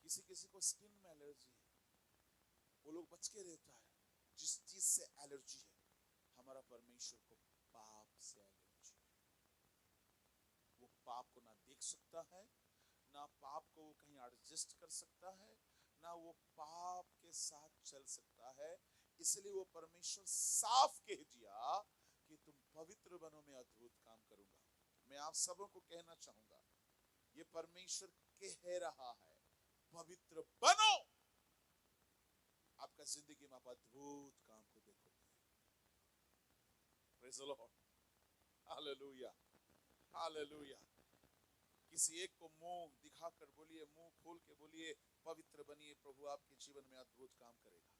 किसी किसी को स्किन में एलर्जी है, वो लोग बच के रहता है जिस चीज से एलर्जी है। हमारा परमेश्वर को पाप से एलर्जी है। वो पाप को ना देख सकता है, ना पाप को वो कहीं एडजस्ट कर सकता है, ना वो पाप के साथ चल सकता है। इसलिए वो परमेश्वर साफ कह दिया कि तुम पवित्र बनो, मैं अद्भुत काम करूंगा। मैं आप सबों को कहना चाहूंगा, ये परमेश्वर कह रहा है पवित्र बनो। आपका जिंदगी में आप अद्भुत काम को देखोगे। Praise the Lord. Hallelujah, hallelujah. किसी एक को मुंह दिखाकर बोलिए, मुंह खोल के बोलिए पवित्र बनिए, प्रभु आपके जीवन में अद्भुत काम करेगा।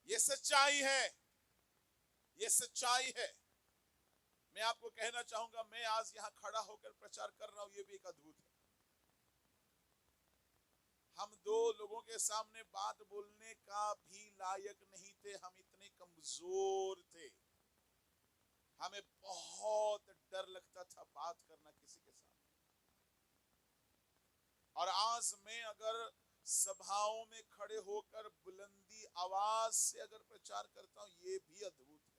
ये सच्चाई है, ये सच्चाई है। मैं आपको कहना चाहूंगा, मैं आज यहां खड़ा होकर प्रचार कर रहा हूं, ये भी एक अद्भुत है। हम दो लोगों के सामने बात बोलने का भी लायक नहीं थे, हम इतने कमजोर थे। हमें बहुत डर लगता था बात करना किसी के सामने। और आज मैं अगर सभाओं में खड़े होकर बुलंदी आवाज से अगर प्रचार करता हूं, ये भी अद्भुत है।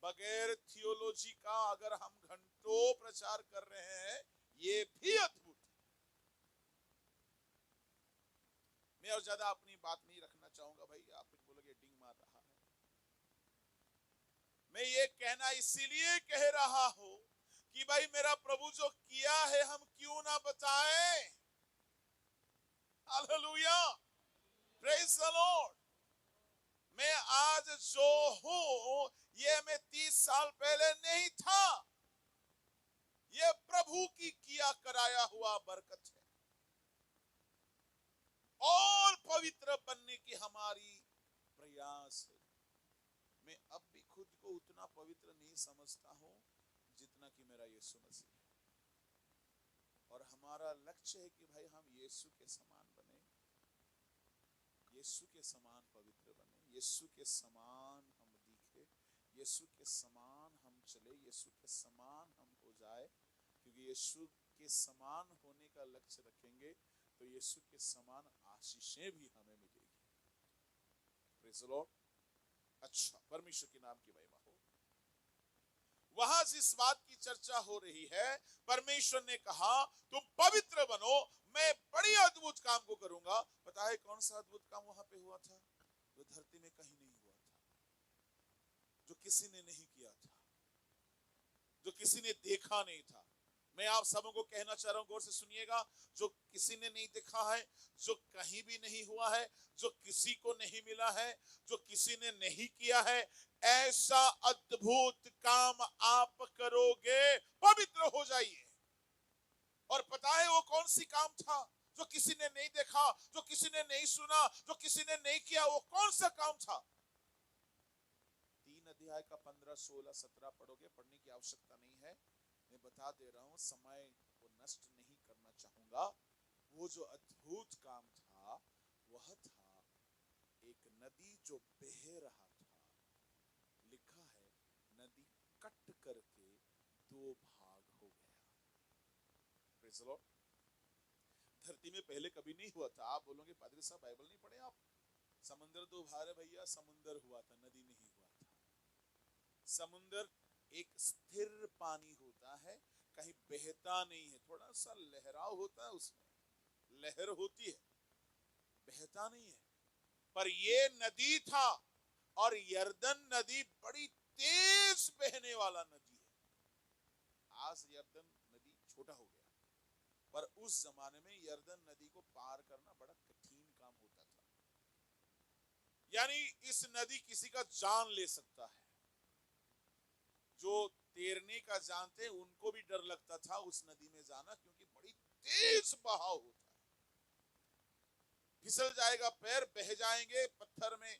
बगैर थियोलॉजी का अगर हम घंटों प्रचार कर रहे हैं, ये भी अद्भुत है। मैं और ज्यादा अपनी बात नहीं रखना चाहूंगा भाई, आप कुछ बोलोगे डिंग मार रहा है। मैं ये कहना इसीलिए कह रहा हूं कि भाई मेरा प्रभु जो किया है हम क्यों ना बताएं। Hallelujah, praise the Lord. मैं आज जो हूं, ये मैं 30 साल पहले नहीं था। ये प्रभु की किया कराया हुआ बरकत है। और पवित्र बनने की हमारी प्रयास है। मैं अब भी खुद को उतना पवित्र नहीं समझता हूं जितना कि मेरा यीशु मसीह है। और हमारा लक्ष्य है कि भाई हम यीशु के समान बने, यीशु के समान पवित्र बने, यीशु के समान हम दिखे, यीशु के समान हम चले, यीशु के समान हम हो जाए। क्योंकि यीशु के समान होने का लक्ष्य रखेंगे तो यीशु के समान आशीषें भी हमें मिलेगी। Praise the Lord. अच्छा, परमेश्वर के नाम की महिमा हो। वहां जिस बात की चर्चा हो रही है, परमेश्वर ने कहा तुम पवित्र बनो, मैं बड़ी अद्भुत काम को करूंगा। पता है कौन सा अद्भुत काम वहां पे हुआ था? जो धरती में कहीं नहीं हुआ था, जो किसी ने नहीं किया था, जो किसी ने देखा नहीं था। मैं आप सबों को कहना चाह रहा हूं, गौर से सुनिएगा, जो किसी ने नहीं देखा है, जो कहीं भी नहीं हुआ है, जो किसी को नहीं मिला है, जो किसी ने नहीं किया है, ऐसा अद्भुत काम आप करोगे, पवित्र हो जाइए। और पता है वो कौन सी काम था जो किसी ने नहीं देखा, जो किसी ने नहीं सुना, जो किसी ने नहीं किया? वो कौन सा काम था? 3 अध्याय का 15, 16, 17 पढ़ोगे, पढ़ने की आवश्यकता नहीं है, मैं बता दे रहा हूं, समय को नष्ट नहीं करना चाहूंगा। वो जो अद्भुत काम था वह था एक नदी जो बह रहा था। लिखा है नदी कट करके दो भाग हो गया। Praise the Lord. धरती में पहले कभी नहीं हुआ था। आप बोलोगे पादरी साहब बाइबल नहीं पढ़े आप? समुद्र दो भाग है भैया, समुद्र हुआ था, नदी नहीं हुआ था। समुद्र एक स्थिर पानी होता है, कहीं बहता नहीं है, थोड़ा सा लहराव होता है, उसमें लहर होती है, बहता नहीं है। पर ये नदी था, और यरदन नदी बड़ी तेज बहने वाला नदी है। आज यरदन नदी छोटा हो गया, पर उस जमाने में यरदन नदी को पार करना बड़ा कठिन काम होता था। यानी इस नदी किसी का जान ले सकता है। जो तैरने का जानते हैं उनको भी डर लगता था उस नदी में जाना, क्योंकि बड़ी तेज बहाव होता है। फिसल जाएगा पैर, बह जाएंगे, पत्थर में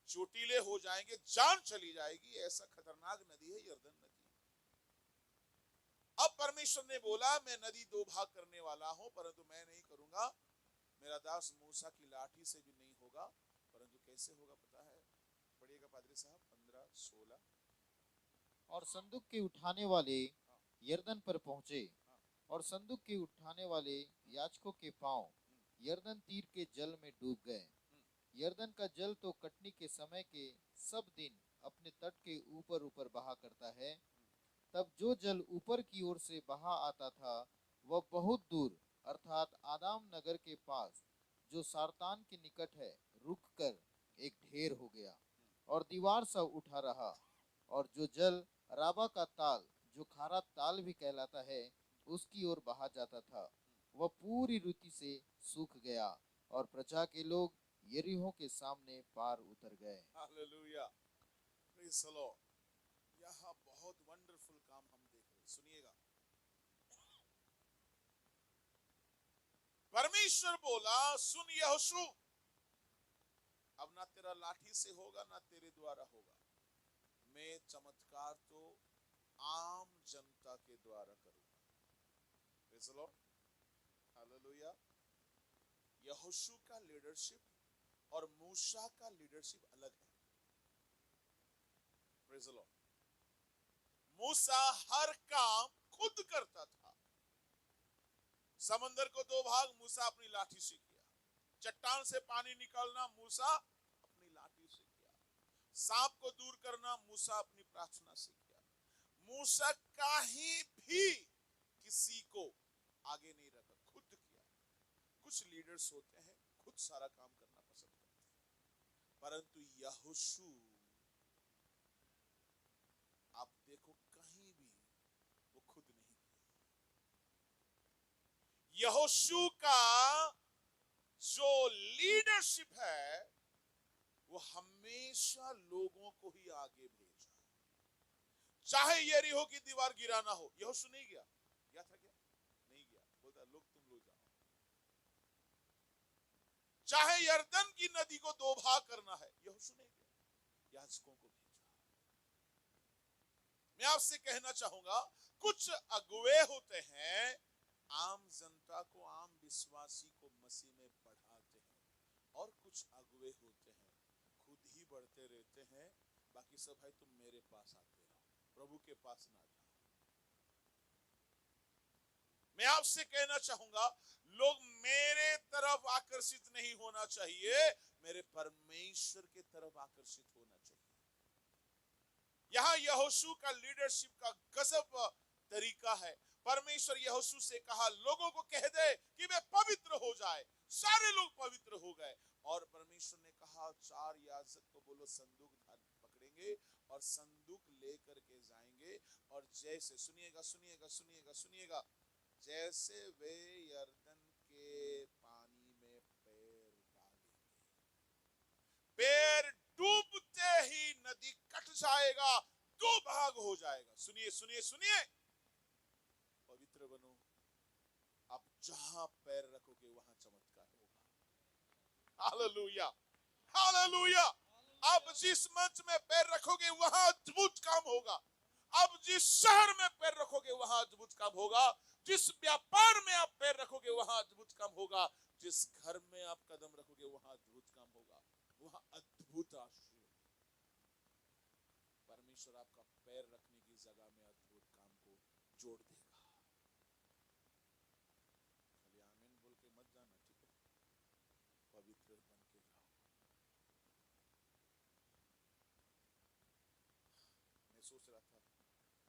चोटीले हो जाएंगे, जान चली जाएगी, ऐसा खतरनाक नदी है यरदन नदी। अब परमेश्वर ने बोला मैं नदी दो भाग करने वाला हूं, परंतु मैं नहीं करूंगा, मेरा दास मूसा की लाठी से भी नहीं होगा। परंतु कैसे होगा पता है? पढ़िएगा पादरी साहब 15, 16। और संदूक के उठाने वाले यरदन पर पहुंचे, और संदूक के उठाने वाले याजकों के पांव यरदन तीर के जल में डूब गए। यरदन का जल तो कटनी के समय के सब दिन अपने तट के ऊपर ऊपर बहा करता है। तब जो जल ऊपर की ओर से बहा आता था वह बहुत दूर अर्थात आदाम नगर के पास जो सारतान के निकट है रुककर एक ढेर हो गया और दीवार सा उठा रहा। और जो जल राबा का ताल जो खारा ताल भी कहलाता है उसकी ओर बहा जाता था वह पूरी रीति से सूख गया और प्रजा के लोग यरीहो के सामने पार उतर गए। Hallelujah, praise the Lord. यहाँ बहुत वंडरफुल काम हम देख रहे हैं, सुनिएगा। परमेश्वर बोला सुन यहोशू, अब ना तेरा लाठी से होगा ना तेरे द्वारा होगा, मैं चमत्कार तो आम जनता के द्वारा करूंगा। Praise the Lord, hallelujah. यहोशू का लीडरशिप और मूसा का लीडरशिप अलग है। Praise the Lord. मूसा हर काम खुद करता था। समंदर को दो भाग मूसा अपनी लाठी से किया, चट्टान से पानी निकालना मूसा अपनी लाठी से किया, सांप को दूर करना मूसा अपनी प्रार्थना से किया। मूसा कहीं भी किसी को आगे नहीं रखा, खुद किया। कुछ लीडर्स होते हैं खुद सारा काम करना पसंद करते हैं, परंतु यहोशू आप देखो कहीं भी वो खुद नहीं किया। यहोशू का जो लीडरशिप है वो हमेशा लोगों को ही आगे भेजा, चाहे यरीहो की दीवार गिराना हो। यहोशू नहीं गया, गया था क्या? नहीं गया, बोलता लोग तुम लोग जाओ। चाहे यरदन की नदी को दो भाग करना है, यहोशू नहीं गया, याजकों को भेजा। मैं आपसे कहना चाहूंगा कुछ अगुवे होते हैं आम जनता को, आम विश्वासी को मसीह में बढ़ाते हैं, और कुछ अगुवे होते हैं खुद ही बढ़ते रहते हैं, बाकी सब भाई तुम मेरे पास आते रहो, प्रभु के पास ना जाओ। मैं आपसे कहना चाहूंगा लोग मेरे तरफ आकर्षित नहीं होना चाहिए, मेरे परमेश्वर के तरफ आकर्षित होना चाहिए। यहां यहोशू का लीडरशिप का गजब तरीका है। परमेश्वर यहोशू से कहा लोगों को कह दे कि वे पवित्र हो जाए। सारे लोग पवित्र हो गए, और परमेश्वर ने कहा चार याजक को बोलो संदूक पकड़ेंगे और संदूक लेकर के जाएंगे, और जैसे सुनिएगा सुनिएगा सुनिएगा सुनिएगा, जैसे वे यरदन के पानी में पैर डालेंगे, पैर डूबते ही नदी कट जाएगा, दो भाग हो जाएगा। सुनिए सुनिए सुनिए, पवित्र बनो, आप जहां पैर रखोगे वहां चमत्कार होगा। Hallelujah, hallelujah. अब जिस मंच में पैर रखोगे वहां अद्भुत काम होगा। अब जिस शहर में पैर रखोगे वहां अद्भुत काम होगा। जिस व्यापार में आप पैर रखोगे वहां अद्भुत काम होगा। जिस घर में आप कदम रखोगे वहां अद्भुत काम होगा, वहां अद्भुत आशीर्वाद। परमेश्वर आपका पैर रखने की जगह में अद्भुत काम को जोड़ देगा। खाली आमीन बोल के मत जाना, ठीक है? पवित्र बन के जाओ। मैं सोच रहा था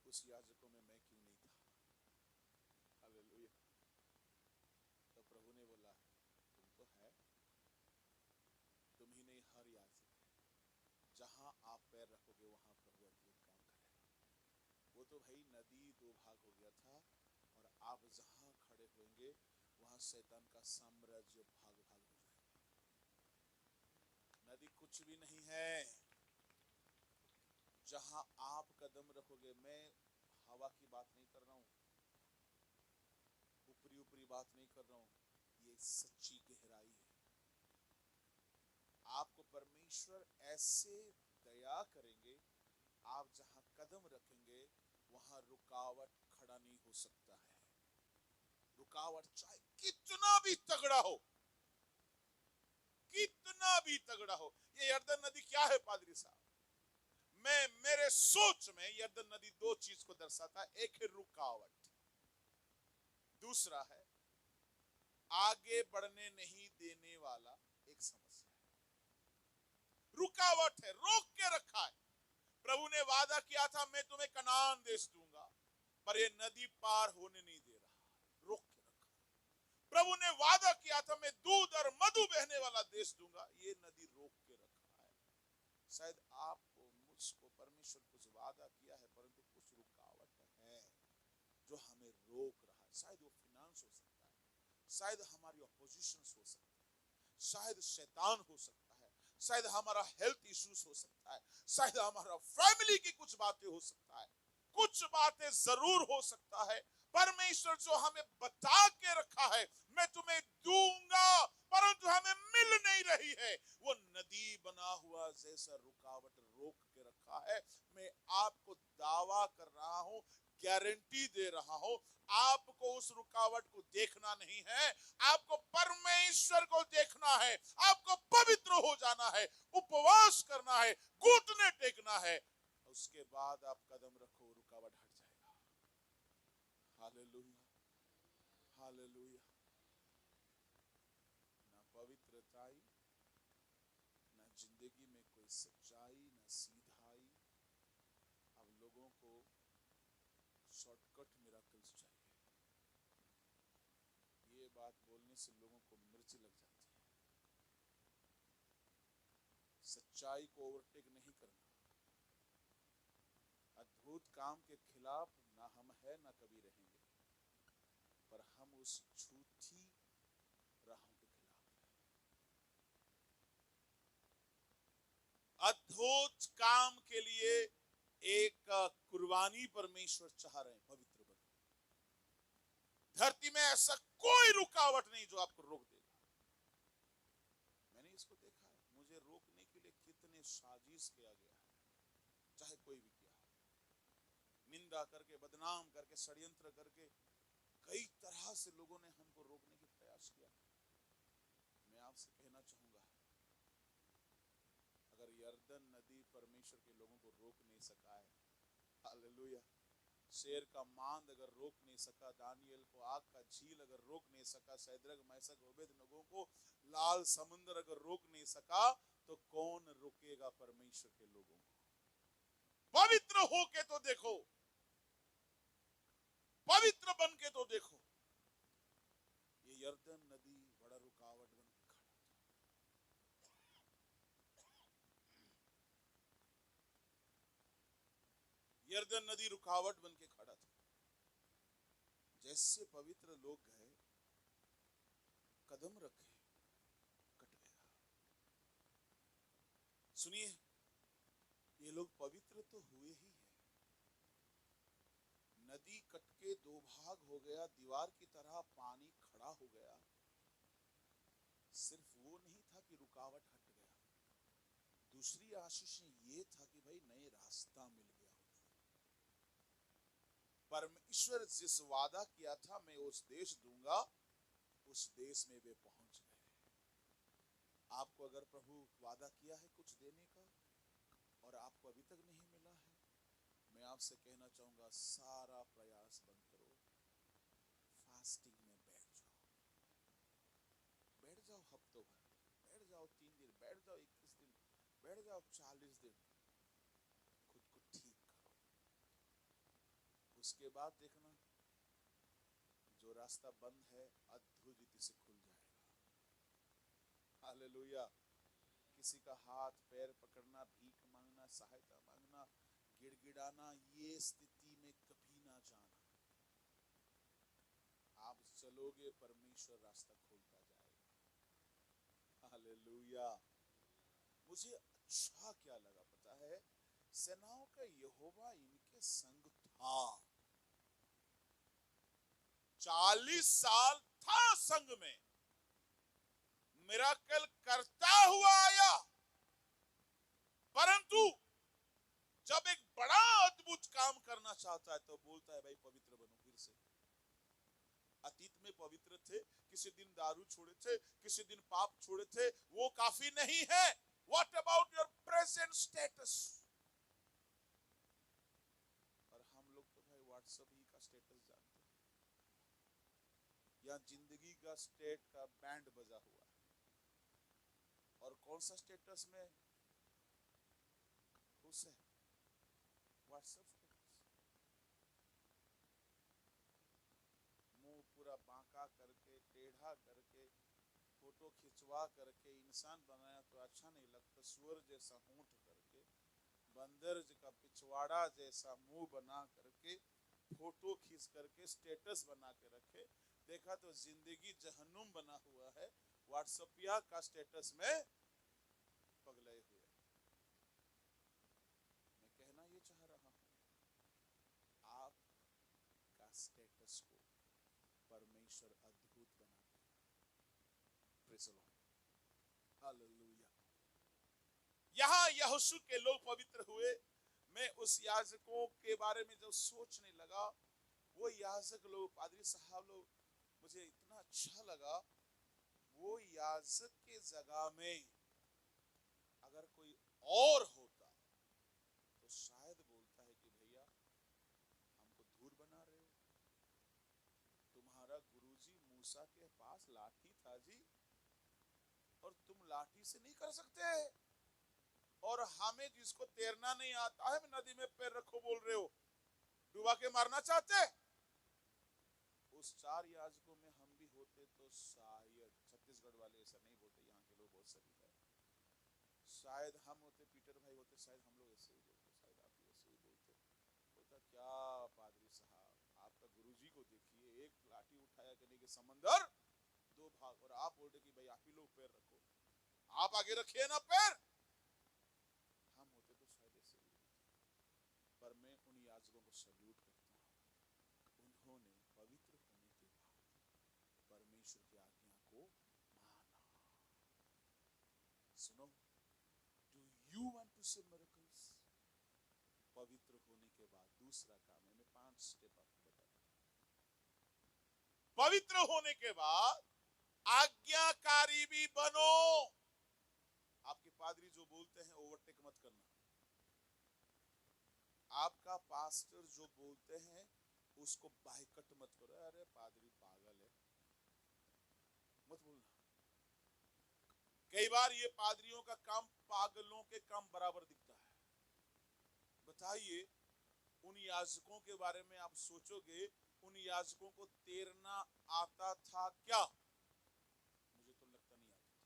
उस याजकों में मैं क्यों नहीं था। हालेलुया। तो प्रभु ने बोला तुम तो है, तुम ही नहीं हर याजक है। जहां आप पैर रखोगे वहां प्रभु अद्भुत काम करेगा। वो तो भाई नदी दो भाग हो गया था और आप जहां खड़े होंगे वहां शैतान का साम्राज्य भाग भाग हो जाएगा। नदी कुछ भी नहीं है। जहां आप कदम रखोगे, मैं हवा की बात नहीं कर रहा हूं, ऊपरी ऊपरी बात नहीं कर रहा हूं, ये सच्ची गहराई है। आपको परमेश्वर ऐसे दया करेंगे, आप जहां कदम रखेंगे वहां रुकावट खड़ा नहीं हो सकता है। रुकावट चाहे कितना भी तगड़ा हो, कितना भी तगड़ा हो। ये यर्दन नदी क्या है पादरी साहब? मेरे सोच में यर्दन नदी दो चीज को दर्शाता है। एक है रुकावट, दूसरा है आगे बढ़ने नहीं देने वाला एक समस्या है। रुकावट है, रोक के रखा है। प्रभु ने वादा किया था मैं तुम्हें कनान देश दूंगा, पर ये नदी पार होने नहीं दे रहा, रोक के रखा है। प्रभु ने वादा किया था मैं दूध और मधु बहने वाला देश दूंगा, ये नदी रोक के रखा है। शायद आपको मुझको परमेश्वर कुछ वादा किया है, परंतु कुछ रुकावट है जो हमें रोक रहा है। शायद वो फिनांस हो सकता है, शायद हमारी ऑपोजिशन हो सकती है, शायद शैतान हो सकता है, शायद हमारा हेल्थ इश्यूज हो सकता है, शायद हमारा फैमिली की कुछ बातें हो सकता है, कुछ बातें जरूर हो सकता है। परमेश्वर जो हमें बता के रखा है मैं तुम्हें दूंगा, परंतु हमें मिल नहीं रही है। वो नदी बना हुआ जैसा रुकावट रोक के रखा है। मैं आपको दावा कर रहा हूं, गारंटी दे रहा हूं, आपको उस रुकावट को देखना नहीं है, आपको परमेश्वर को देखना है। आपको पवित्र हो जाना है, उपवास करना है, घुटने टेकना है, उसके बाद आप कदम रखो, रुकावट हट जाएगा। Hallelujah, hallelujah. ना पवित्रताई, ना जिंदगी में कोई सच्चाई, ना सीधाई। अब लोगों को शॉर्टकट मिराकल्स चाहिए। ये बात बोलने से लोगों को मिर्ची लग जाती है। सच्चाई को ओवरटेक नहीं करना। अद्भुत काम के खिलाफ ना हम है ना कभी रहेंगे, पर हम उस झूठी राहों के खिलाफ है। अद्भुत काम के लिए एक कुर्बानी परमेश्वर चाह रहे हैं, पवित्र बनो। धरती में ऐसा कोई रुकावट नहीं जो आपको रोक देगा। मैंने इसको देखा है, मुझे रोकने के लिए कितने साजिश किया गया है, चाहे कोई भी किया हो, निंदा करके, बदनाम करके, षड्यंत्र करके, कई तरह से लोगों ने हमको रोकने की प्रयास किया। मैं आपसे कहना चाहूंगा, अगर यर्दन नदी परमेश्वर के लोगों को रोक नहीं सका है, हालेलुया, शेर का मांद अगर रोक नहीं सका, दानियल को आग का झील अगर रोक नहीं सका, सैद्रक मैशक अबेदनगो को लाल समुद्र अगर रोक नहीं सका, तो कौन रोकेगा परमेश्वर के लोगों को? पवित्र होके तो देखो, पवित्र बन के तो देखो। ये यर्दन नदी बड़ा रुकावट बन के खड़ा था। यर्दन नदी रुकावट बन के खड़ा था। जैसे पवित्र लोग गए, कदम रखे, कट गया। सुनिए, ये लोग पवित्र तो हुए ही हैं। नदी कट के दो भाग हो गया, दीवार की तरह पानी खड़ा हो गया। सिर्फ वो नहीं था कि रुकावट हट गया, दूसरी आशीष ये था कि भाई नए रास्ता मिल गया। परमेश्वर जिस वादा किया था मैं उस देश दूंगा, उस देश में वे पहुंच गए। आपको अगर प्रभु वादा किया है कुछ देने का और आपको अभी तक नहीं मिला है, मैं आपसे कहना चाहूंगा सारा प्रयास बंद करो, फास्टिंग में बैठ जाओ। बैठ जाओ हफ्तों भर, बैठ जाओ 3 दिन, बैठ जाओ 21 दिन, बैठ जाओ 40 दिन, खुद को ठीक करो। उसके बाद देखना जो रास्ता बंद है अद्भुत रीति से खुल जाएगा। हालेलुया। किसी का हाथ पैर पकड़ना, भीख मांगना, सहायता मांगना, गिड़गिड़ाना, ये स्थिति में कभी ना जाना। आप चलोगे, परमेश्वर रास्ता खोलता जाएगा। हालेलुया। मुझे अच्छा क्या लगा पता है, सेनाओं का यहोवा इनके संग था। 40 साल था संग में, मिराकल करता हुआ आया, परंतु जब एक बड़ा अद्भुत काम करना चाहता है तो बोलता है भाई पवित्र बनो फिर से। अतीत में पवित्र थे, किसी दिन दारू छोड़े थे, किसी दिन पाप छोड़े थे, वो काफी नहीं है। What about your present status? और हम लोग तो भाई व्हाट्सएप ही का स्टेटस जानते हैं, या जिंदगी का स्टेट का बैंड बजा हुआ है। और कौन सा स्टेटस में खुश है? WhatsApp status. मुंह पूरा बांका करके, टेढ़ा करके, फोटो खिंचवा करके, इंसान बनाया तो अच्छा नहीं लगता, सुअर जैसा होंठ करके, बंदर का पिछवाड़ा जैसा मुंह बना करके, फोटो खींच करके स्टेटस बना के रखे, देखा तो जिंदगी जहन्नुम बना हुआ है। व्हाट्सएपिया का स्टेटस में पगले हुए। मैं कहना ये चाह रहा हूं, आप का स्टेटस को परमेश्वर अद्भुत बना देगा। Praise the Lord, hallelujah. यहां यहोशू के लोग पवित्र हुए। मैं उस याजकों के बारे में जब सोचने लगा, वो याजक लोग, पादरी साहब लोग, मुझे इतना अच्छा लगा। वो याजक के जगह में अगर कोई और होता तो शायद बोलता है कि भैया हमको धूर बना रहे हो, तुम्हारा गुरुजी मूसा के पास लाठी था जी, और तुम लाठी से नहीं कर सकते, और हमें जिसको तैरना नहीं आता है नदी में पैर रखो बोल रहे हो, डुबा के मारना चाहते। उस 4 याजकों में हम भी होते तो शायद, छत्तीसगढ़ वाले ऐसा नहीं बोलते, यहाँ के लोग बहुत सभी है, शायद हम होते, पीटर भाई होते, शायद हम लोग ऐसे ही बोलते, शायद आप भी ऐसे ही बोलते। बोलता क्या पादरी साहब, आपका गुरुजी को देखिए, एक लाठी उठाया कहने के समंदर 2 भाग, और आप बोल रहे कि भाई आप ही लोग पैर रखो, आप आगे रखिए ना पैर। हम होते तो शायद ऐसे ही बोलते। पर मैं उन याजकों को सल्यूट करता हूं, उन्होंने पवित्र होने के बाद परमेश्वर की आज्ञा को माना। सुनो, do you want to see miracles? पवित्र होने के बाद दूसरा काम है, मैं 5 स्टेप आपको बताता हूं। पवित्र होने के बाद आज्ञाकारी भी बनो। आपके पादरी जो बोलते हैं ओवरटेक मत करना। आपका पास्टर जो बोलते हैं उसको बाइकट मत करो, अरे पादरी पागल है, मत बोलना। कई बार ये पादरियों का काम पागलों के काम बराबर दिखता है। बताइए, उन याजकों के बारे में आप सोचोगे, उन याजकों को तैरना आता था क्या? मुझे तो लगता नहीं आता था।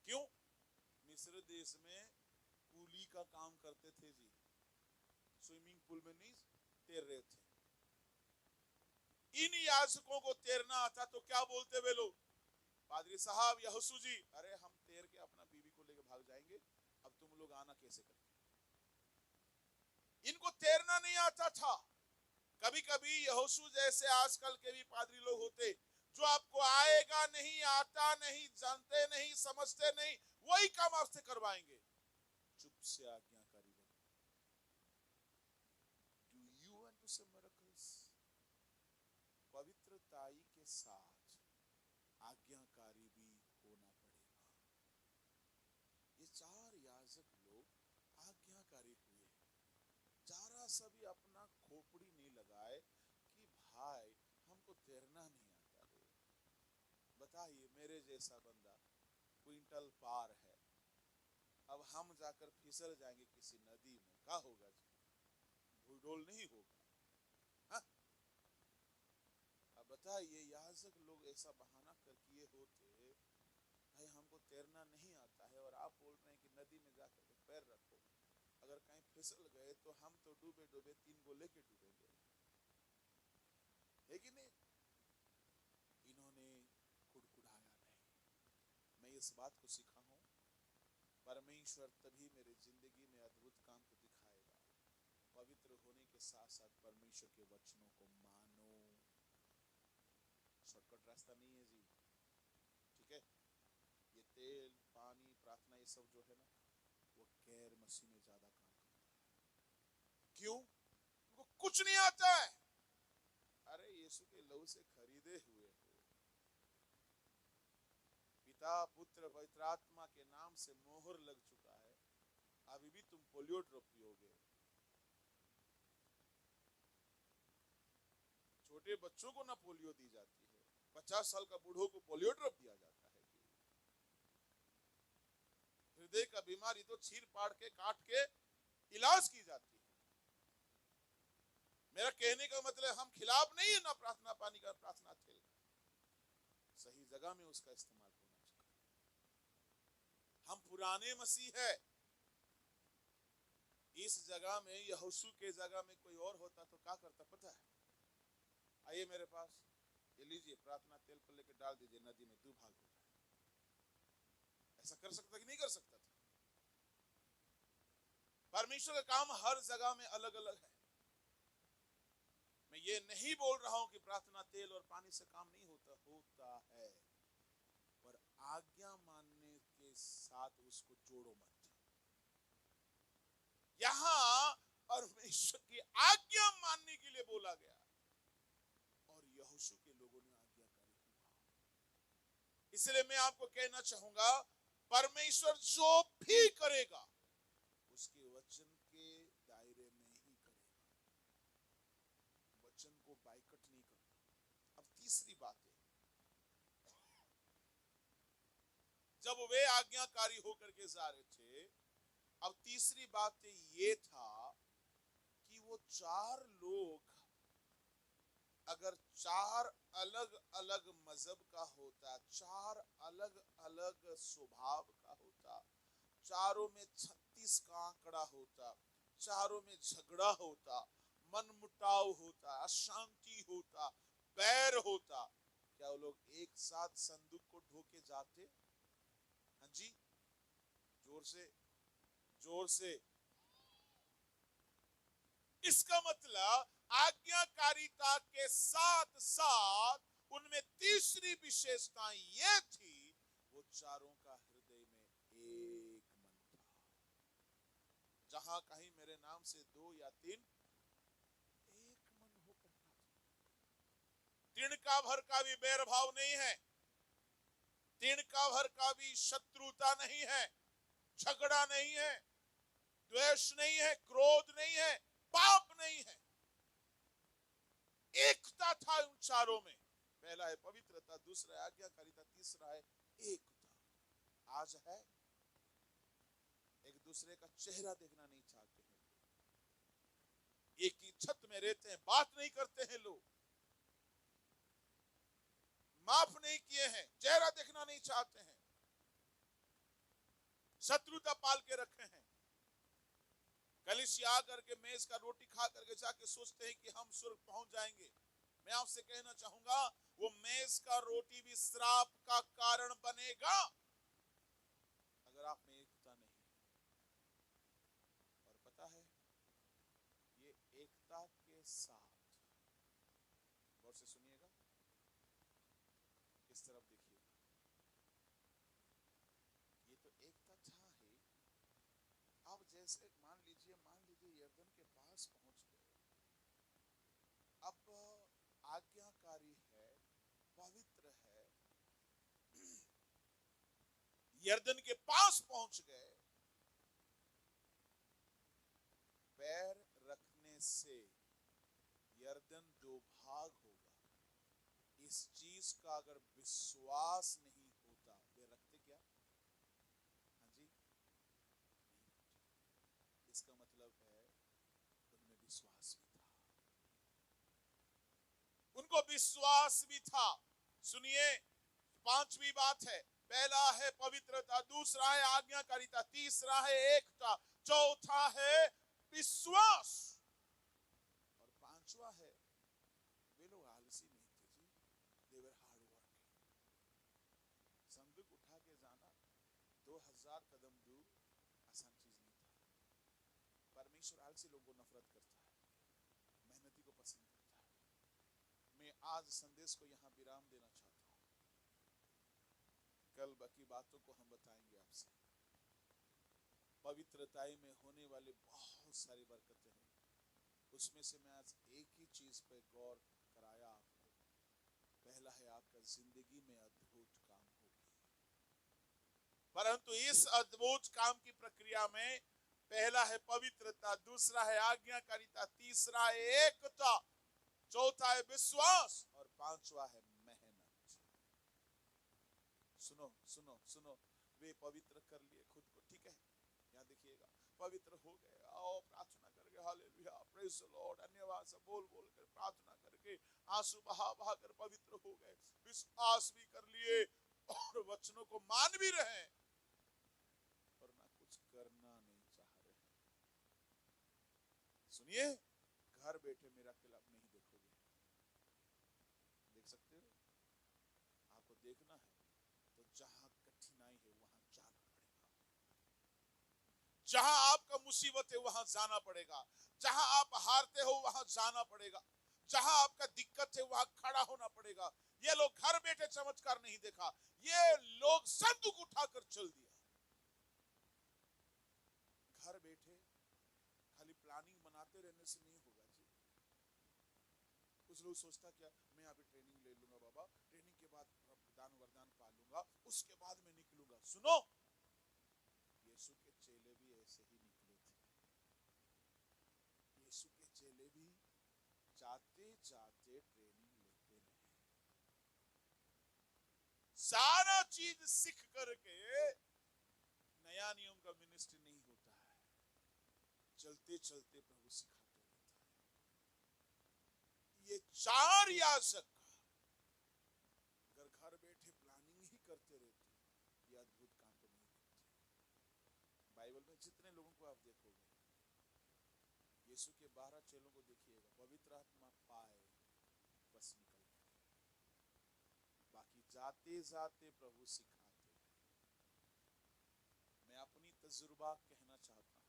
क्यों? मिस्र देश में कूली का काम करते थे जी, स्विमिंग पूल में नहीं तैर रहे थे। इन याजकों को तैरना आता तो क्या बोलते वे लोग? पादरी साहब, यहोशू जी, अरे हम तैर के अपना बीवी को लेके भाग जाएंगे, अब तुम लोग आना कैसे करके। इनको तैरना नहीं आता था। कभी कभी यहोशू जैसे आजकल के भी पादरी लोग होते, जो आपको आएगा नहीं, आता नहीं, जानते नहीं, समझते नहीं, वही काम आपसे करवाएंगे। से आज्ञाकारी बनो। Do you want to see miracles? पवित्रताई के साथ आज्ञाकारी भी होना पड़ेगा। ये चार याजक लोग आज्ञाकारी हुए, जरा सा भी अपना खोपड़ी नहीं लगाए कि भाई हमको तैरना नहीं आता है। बताइए, मेरे जैसा बंदा क्विंटल पार है, अब हम जाकर फिसल जाएंगे किसी नदी में, क्या होगा जी? भूडोल नहीं होगा। हाँ? अब बताइए, याजक लोग ऐसा बहाना कर किए होते, भाई हमको तैरना नहीं आता है, और आप बोल रहे हैं कि नदी में जाकर के पैर रखो, अगर कहीं फिसल गए तो हम तो डूबे डूबे 3 गोले के डूबेंगे, है कि नहीं? इन्होंने कुड़कुड़ाया नहीं। मैं इस बात को सीखा हूं, परमेश्वर तभी मेरे जिंदगी में अद्भुत काम को दिखाएगा, पवित्र होने के साथ साथ परमेश्वर के वचनों को मानो। शॉर्टकट रास्ता नहीं है जी, ठीक है? ये तेल, पानी, प्रार्थना, ये सब जो है ना, वो गैर मसीह में ज्यादा काम करता है। क्यों? उनको कुछ नहीं आता है। अरे यीशु के लहू से खरीदे हुए हो, पिता, पुत्र, पवित्र आत्मा के नाम से मोहर लग चुका है, अभी भी तुम पोलियो ड्रॉप पियोगे? छोटे बच्चों को ना पोलियो दी जाती है, 50 साल का बूढ़ों को पोलियो ड्रॉप दिया जाता है। हृदय का बीमारी तो चीर पाड़ के काट के इलाज की जाती है। मेरा कहने का मतलब हम खिलाफ नहीं है ना प्रार्थना पानी का, प्रार्थना तेल का, सही जगह में उसका इस्तेमाल होना चाहिए। हम पुराने मसीह है, इस जगह में यहोशू के जगह में कोई और होता तो क्या करता पता है? आइए मेरे पास, ये लीजिए प्रार्थना तेल को लेकर डाल दीजिए नदी में, दो भाग हो जाए। ऐसा कर सकता कि नहीं कर सकता था? परमेश्वर का काम हर जगह में अलग अलग है। मैं ये नहीं बोल रहा हूं कि प्रार्थना तेल और पानी से काम नहीं होता, होता है, पर आज्ञा मानने के साथ उसको जोड़ो मत। यहां परमेश्वर की आज्ञा मानने के लिए बोला गया, और यहोशू के लोगों ने आज्ञाकारी हुआ। इसलिए मैं आपको कहना चाहूंगा, परमेश्वर जो भी करेगा उसके वचन के दायरे में ही करेगा, वचन को बाइकट नहीं करता। अब तीसरी बात है, जब वे आज्ञाकारी होकर के जा रहे थे, अब तीसरी बात ये था कि वो चार लोग अगर चार अलग अलग मजहब का होता, चार अलग अलग स्वभाव का होता, चारों में 36 का आंकड़ा होता, चारों में झगड़ा होता, मनमुटाव होता, अशांति होता, बैर होता, क्या वो लोग एक साथ संदूक को ढोके जाते? हाँ जी, जोर से, जोर से। इसका मतलब आज्ञाकारिता के साथ साथ उनमें तीसरी विशेषता यह थी, वो चारों का हृदय में एक मन था। जहां कहीं मेरे नाम से 2 या 3 एक मन होकर प्रार्थना, तिनका भर का भी बैरभाव नहीं है, तिनका भर का भी शत्रुता नहीं है, झगड़ा नहीं है, द्वेष नहीं है, क्रोध नहीं है, पाप नहीं है, एकता था उन चारों में। पहला है पवित्रता, दूसरा है आज्ञाकारिता, तीसरा है एकता। आज है, एक दूसरे का चेहरा देखना नहीं चाहते हैं, एक ही छत में रहते हैं, बात नहीं करते हैं लोग, माफ नहीं किए हैं, चेहरा देखना नहीं चाहते हैं, शत्रुता पाल के रखे हैं। कलीसिया आकर के मेज का रोटी खा करके जाके सोचते हैं कि हम स्वर्ग पहुंच जाएंगे। मैं आपसे कहना चाहूंगा, वो मेज का रोटी भी श्राप का कारण बनेगा अगर आप में एकता नहीं है। और पता है, ये एकता के साथ, गौर से सुनिएगा, इस तरफ देखिएगा, ये तो एकता था ही, अब जैसे जैसे मान लीजिए यरदन के पास पहुंच गए, अब आज्ञाकारी है, पवित्र है, यरदन के पास पहुंच गए, पैर रखने से यरदन दो भाग होगा। इस चीज का अगर विश्वास नहीं होता, वे रखते क्या? हाँ जी, इसका मतलब है उनमें विश्वास भी था, उनको विश्वास भी था। सुनिए, पांचवी बात है, पहला है पवित्रता, दूसरा है आज्ञाकारिता, तीसरा है एकता, चौथा है विश्वास, और पांचवा है वे लोग आलसी नहीं थे जी, दे वर हार्ड वर्किंग। संदूक उठा के जाना 2000 कदम दूर आसान चीज नहीं था। परमेश्वर आलसी लोगों को नफरत करता है, मेहनती को पसंद करता है। मैं आज संदेश को यहां विराम देना चाहता हूं, कल बाकी बातों को हम बताएंगे आपसे। पवित्रताई में होने वाले बहुत सारी बरकतें हैं, उसमें से मैं आज एक ही चीज पे गौर कराया आपको। पहला है आपका जिंदगी में अद्भुत काम होगी, परंतु इस अद्भुत काम की प्रक्रिया में पहला है पवित्रता, दूसरा है आज्ञाकारिता, तीसरा है एकता, चौथा है विश्वास, और पांचवा है मेहनत। सुनो सुनो सुनो, वे पवित्र कर लिए खुद को, ठीक है, यहाँ देखिएगा, पवित्र हो गए, आओ प्रार्थना करके हालेलुया प्रेज द लॉर्ड, अन्य भाषा बोल बोल कर प्रार्थना करके आंसू बहा बहा कर पवित्र हो गए, विश्वास भी कर लिए और वचनों को मान भी रहे, और ना कुछ करना नहीं चाह रहे। सुनिए, घर बैठे मेरा खिलाफ नहीं देखोगे, देख सकते हो, आपको देखना है तो जहां कठिनाई है वहां जाना पड़ेगा, जहां आपका मुसीबत है वहां जाना पड़ेगा, जहां आप हारते हो वहां जाना पड़ेगा, जहां आपका दिक्कत है वहां खड़ा होना पड़ेगा। ये लोग घर बैठे चमत्कार नहीं देखा, ये लोग संदूक उठाकर चल दिया। घर बैठे खाली प्लानिंग बनाते रहने से नहीं होगा जी। कुछ लोग सोचता क्या, मैं अभी ट्रेनिंग ले लूंगा बाबा, ट्रेनिंग के बाद दान वरदान पा लूंगा, उसके बाद मैं निकलूंगा। सुनो, यीशु के चेले भी ऐसे ही निकले थे। यीशु के चेले भी जाते जाते ट्रेनिंग लेते रहे, सारा चीज सीख करके नया नियम का मिनिस्ट्री नहीं होता है, चलते चलते प्रभु सिखाते रहता है। ये चार याजक अगर घर बैठे प्लानिंग ही करते रहते, ये अद्भुत काम को नहीं करते। बाइबल में जितने लोगों को आप देखोगे, यीशु के 12 चेलों को देखिएगा, पवित्र आत्मा पाए बस निकल गए, बाकी जाते जाते प्रभु सिखाते गए। मैं अपनी तजुर्बा कहना चाहता हूं,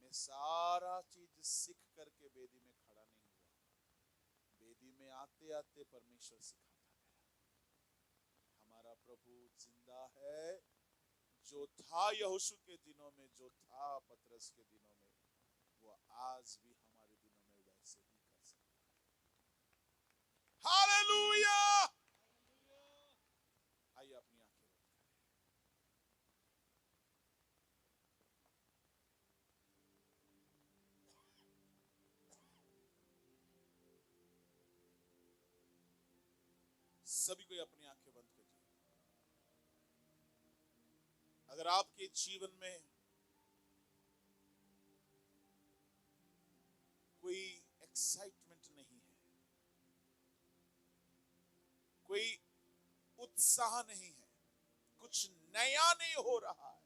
मैं सारा चीज सीख करके वेदी में खड़ा नहीं हुआ, वेदी में आते आते परमेश्वर सिखाता गया। हमारा प्रभु जिंदा है, जो था यहोशू के दिनों में, जो था पतरस के दिनों में, वो आज भी हमारे दिनों में वैसे ही कर सकता है। हालेलुया। आइए अपनी आंखें बंद करें। सभी को अपनी आंखें बंद कीजिए। अगर आपके जीवन में कोई एक्साइटमेंट नहीं है, कोई उत्साह नहीं है, कुछ नया नहीं हो रहा है,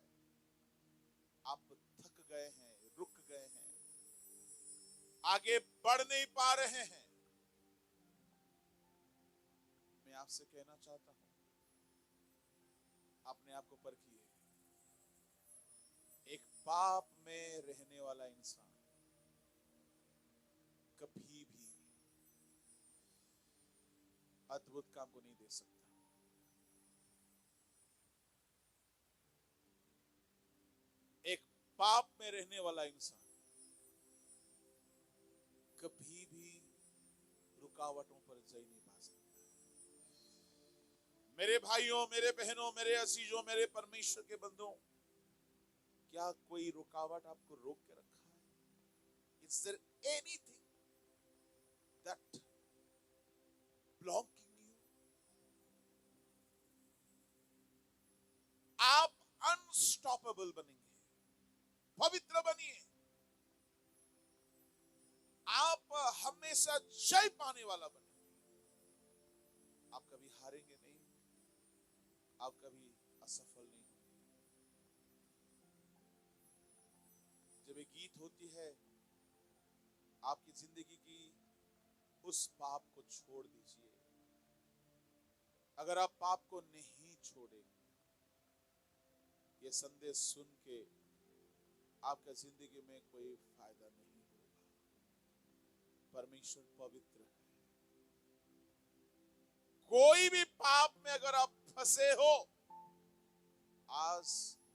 आप थक गए हैं, रुक गए हैं, आगे बढ़ नहीं पा रहे हैं, मैं आपसे कहना चाहता हूं, अपने आप को परखिए। एक पाप में रहने वाला इंसान कभी भी अद्भुत काम को नहीं दे सकता। एक पाप में रहने वाला इंसान कभी भी रुकावटों पर जय नहीं पा सकता। मेरे भाइयों, मेरे बहनों, मेरे अजीजों, मेरे परमेश्वर के बंदों, क्या कोई रुकावट आपको रोक के रखा है? Is there anything that blocking you? आप अनस्टॉपेबल बनेंगे, पवित्र बनिए। आप हमेशा जय पाने वाला बनेंगे। आप कभी हारेंगे नहीं, आप कभी असफल नहीं होंगे। जब एक गीत होती है, आपकी जिंदगी की उस पाप को छोड़ दीजिए। अगर आप पाप को नहीं छोड़े, ये संदेश सुन के आपका जिंदगी में कोई फायदा नहीं होगा। परमेश्वर पवित्र है। कोई भी पाप में अगर आप फंसे हो, आज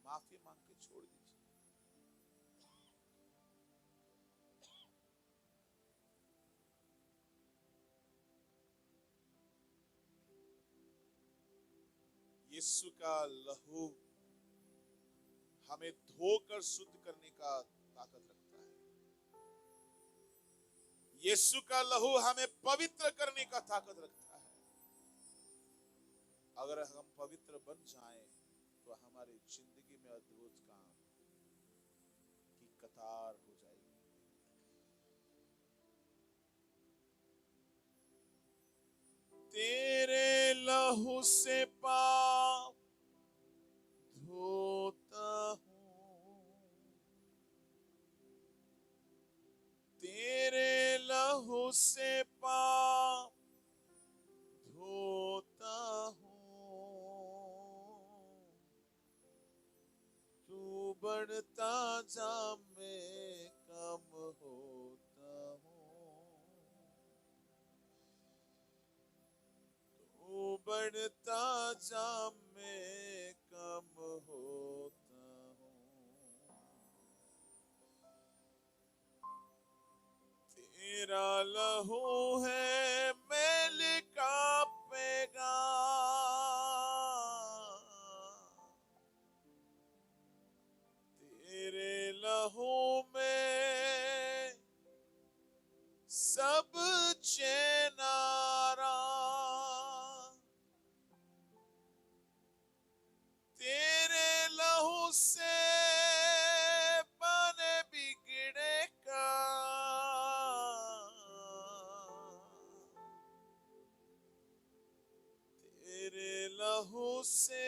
माफी मांग के छोड़ दीजिए। यीशु का लहू हमें धोकर शुद्ध करने का ताकत रखता है। यीशु का लहू हमें पवित्र करने का ताकत रखता है। अगर हम पवित्र बन जाएं तो हमारी जिंदगी में अद्भुत काम की कतार हो जाएगी। तेरे लहू से पाप धोता हूं, तेरे लहू से पाप धोता हूं, तू बढ़ता जा मैं कम होता हूं, तू बढ़ता जा मैं कम होता हूं। तेरा लहू है मैल का पैगाम, तेरे लहू में सब चैन आराम, तेरे लहू से बने बिगड़े काम, तेरे लहू से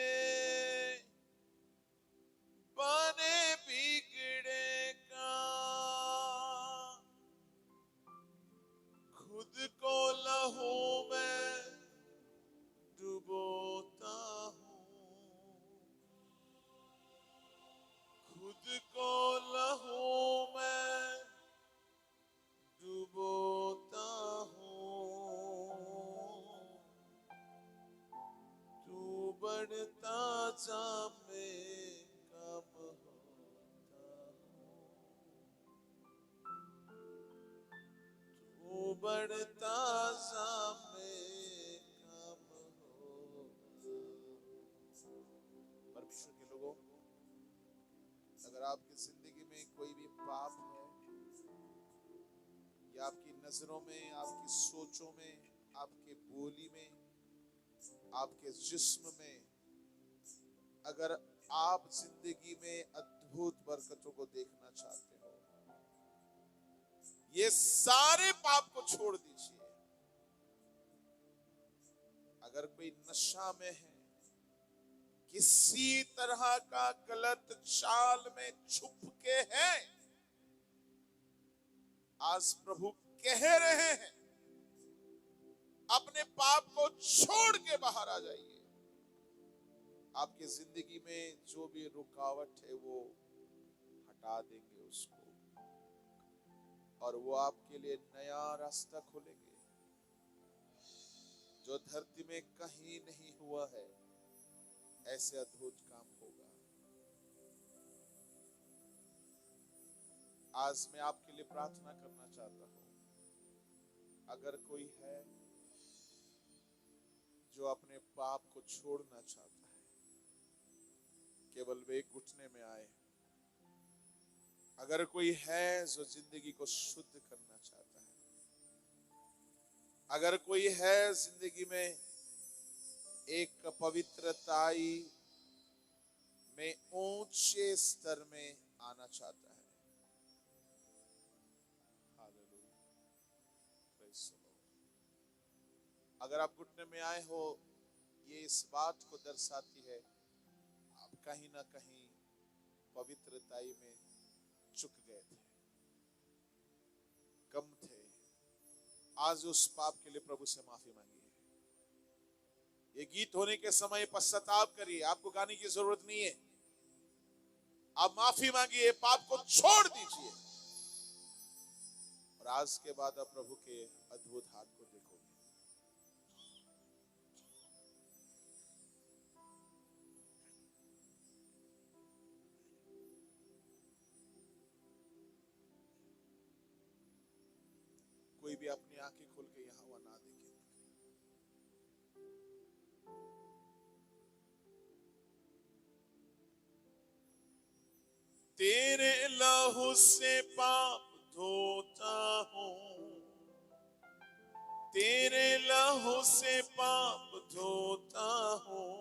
बने बिगड़े काम, खुद को लहू में डुबोता हूं, खुद को लहू में डुबोता हूं, तू बढ़ता जा मैं कम होता हूं, तू बढ़ता जा मैं कम होता हूं। परमेश्वर के लोगों, अगर आपकी जिंदगी में कोई भी पाप है, या आपकी नजरों में, आपकी सोचों में, आपके बोली में, आपके जिस्म में, अगर आप जिंदगी में अद्भुत बरकतों को देखना चाहते हो, ये सारे पाप को छोड़ दीजिए। अगर कोई नशा में है, किसी तरह का गलत चाल में छुप के है, आज प्रभु कह रहे हैं अपने पाप को छोड़ के बाहर आ जाइए। आपकी जिंदगी में जो भी रुकावट है वो हटा देंगे उसको, और वो आपके लिए नया रास्ता खोलेंगे जो धरती में कहीं नहीं हुआ है। ऐसे अद्भुत काम होगा। आज मैं आपके लिए प्रार्थना करना चाहता हूं, अगर कोई है जो अपने पाप को छोड़ना चाहता है, केवल वे घुटने में आए। अगर कोई है जो जिंदगी को शुद्ध करना चाहता है, अगर कोई है जिंदगी में एक पवित्रताई में ऊंचे स्तर में आना चाहता है, हालेलुया, प्रेज़ द लॉर्ड। अगर आप घुटने में आए हो, ये इस बात को दर्शाती है आप कहीं ना कहीं पवित्रताई में चुक गए थे, कम थे। आज उस पाप के लिए प्रभु से माफी मांगिए। ये गीत होने के समय पश्चाताप करिए, आपको गाने की जरूरत नहीं है। आप माफी मांगिए, पाप को छोड़ दीजिए, और आज के बाद आप प्रभु के अद्भुत हाथ को देखोगे। कोई भी अपनी आंखें खोल के यहां वहां ना देखे। तेरे लहू से पाप धोता हूं, तेरे लहू से पाप धोता हूं,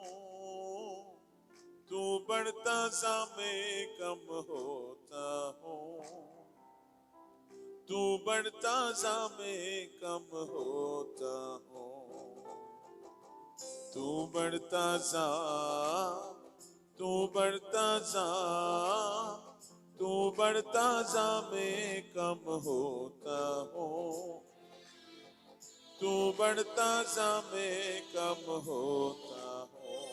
तू बढ़ता जा मैं कम होता हूं, तू बढ़ता जा मैं कम होता हूं, तू बढ़ता जा, तू बढ़ता जा, तू बढ़ता जा मैं कम होता हूँ, तू बढ़ता जा मैं कम होता हूँ।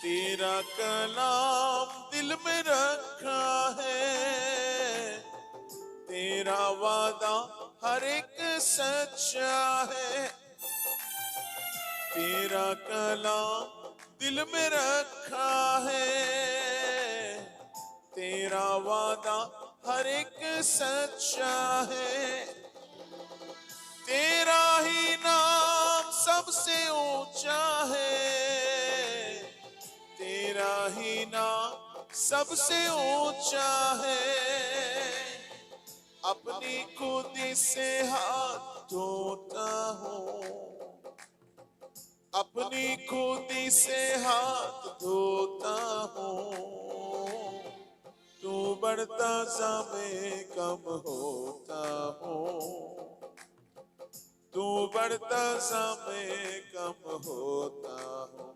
तेरा कलाम दिल में रखा है, तेरा वादा हर एक सच्चा है, तेरा कलाम दिल में रखा है, तेरा वादा हर एक सच्चा है, तेरा ही नाम सबसे ऊंचा है, तेरा ही नाम सबसे ऊंचा है। अपनी खुदी से हाथ धोता हूँ, अपनी खुदी से हाथ धोता हूँ, तू बढ़ता जा मैं कम होता हूँ, तू बढ़ता जा मैं कम होता हूँ,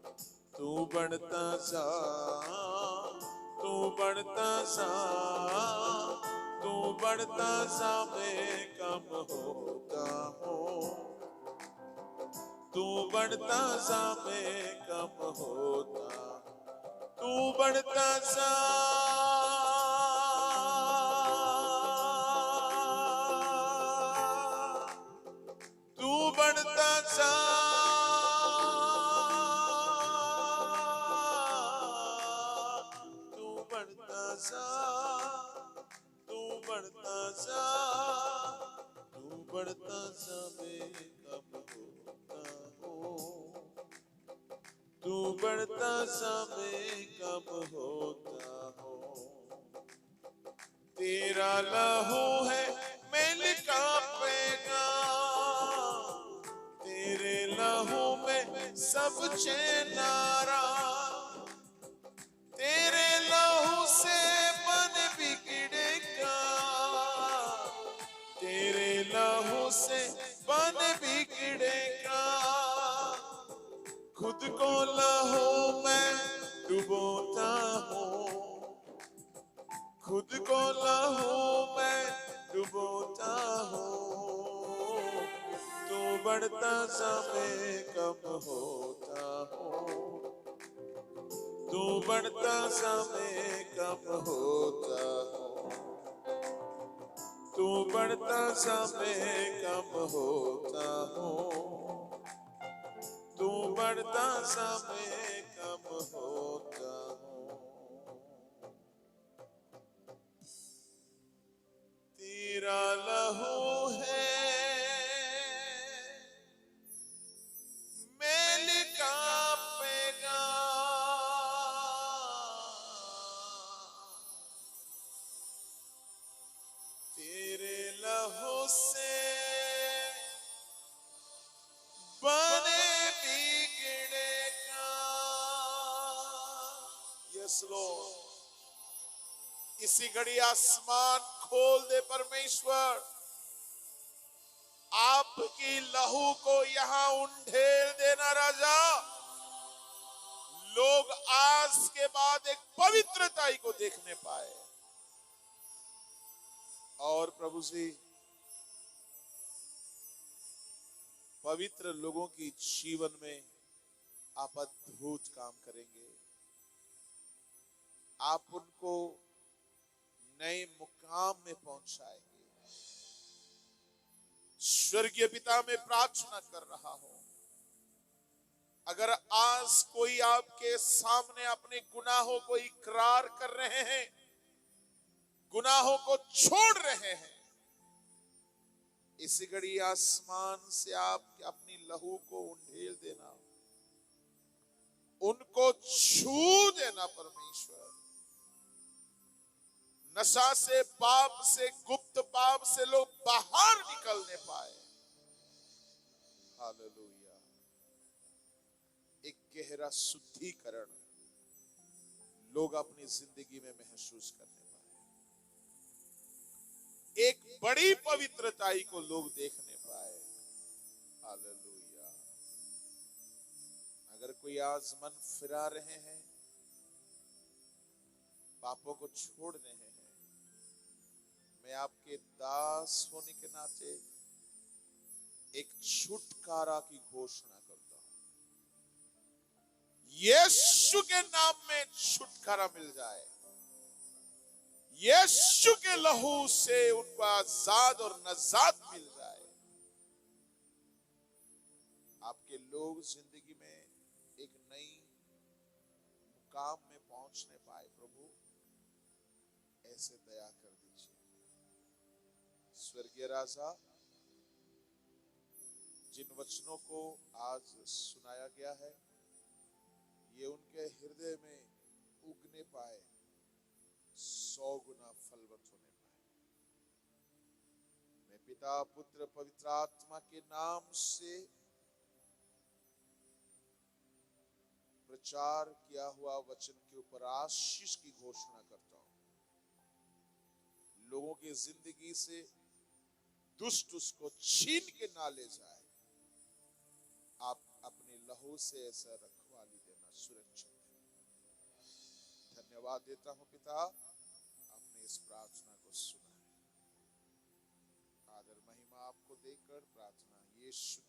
तू बढ़ता जा, तू बढ़ता जा, तू बढ़ता जा मैं कम होता हूँ, तू बढ़ता जा मैं कम होता, तू बढ़ता जा, तू बढ़ता जा, तू बढ़ता जा, तू बढ़ता जा, तू बढ़ता जा मैं कम होता हूँ, तू बढ़ता जा मैं कम होता हूँ। तेरा लहू है मैल का पैगाम, तेरे लहू में सब चैनारा, तेरे लहू से मन बिगड़ेगा, तेरे लहू से मन बिगड़ेगा। खुद को लहू में डुबोता हूँ, खुद को लहू में डुबोता हूँ, तू बढ़ता जा मैं कम होता हूँ, तू बढ़ता जा मैं कम होता हूँ, तू बढ़ता जा मैं कम होता हूँ, तू बढ़ता जा मैं कम होता हूँ। Yes Lord. इसी घड़ी आसमान खोल दे परमेश्वर, आपकी लहू को यहां उंडेल देना राजा। लोग आज के बाद एक पवित्रता को देखने पाए। और प्रभु जी, पवित्र लोगों की जीवन में आप अद्भुत काम करेंगे। आप उनको नए मुकाम में पहुंचाएंगे। स्वर्गीय पिता, मैं प्रार्थना कर रहा हूं, अगर आज कोई आपके सामने अपने गुनाहों को इकरार कर रहे हैं, गुनाहों को छोड़ रहे हैं, इसी घड़ी आसमान से आप अपनी लहू को उंडेल देना, उनको छू देना परमेश्वर। नशा से, पाप से, गुप्त पाप से लोग बाहर निकलने पाए। हालेलुया। एक गहरा शुद्धिकरण लोग अपनी जिंदगी में महसूस करने पाए। एक बड़ी पवित्रताई को लोग देखने पाए। हालेलुया। अगर कोई आज मन फिरा रहे हैं, पापों को छोड़ रहे हैं, मैं आपके दास होने के नाते एक छुटकारा की घोषणा करता हूं। यीशु के नाम में छुटकारा मिल जाए। यीशु के लहू से उनको आजाद और नजात मिल जाए। आपके लोग जिंदगी में एक नई मुकाम में पहुंचने पाए। प्रभु, ऐसे दया कर दीजिए। स्वर्गीय राजा, जिन वचनों को आज सुनाया गया है, ये उनके हृदय में उगने पाए, 100 गुना फलवत होने पाए। मैं पिता, पुत्र, पवित्र आत्मा के नाम से प्रचार किया हुआ वचन के ऊपर आशीष की घोषणा करता हूं। लोगों की जिंदगी से दुष्ट उसको छीन के ना ले जाए। आप अपने लहू से ऐसा रखवाली देना, सुरक्षित देना। धन्यवाद देता हूं पिता, आपने इस प्रार्थना को सुना है। आदर महिमा आपको देकर प्रार्थना यीशु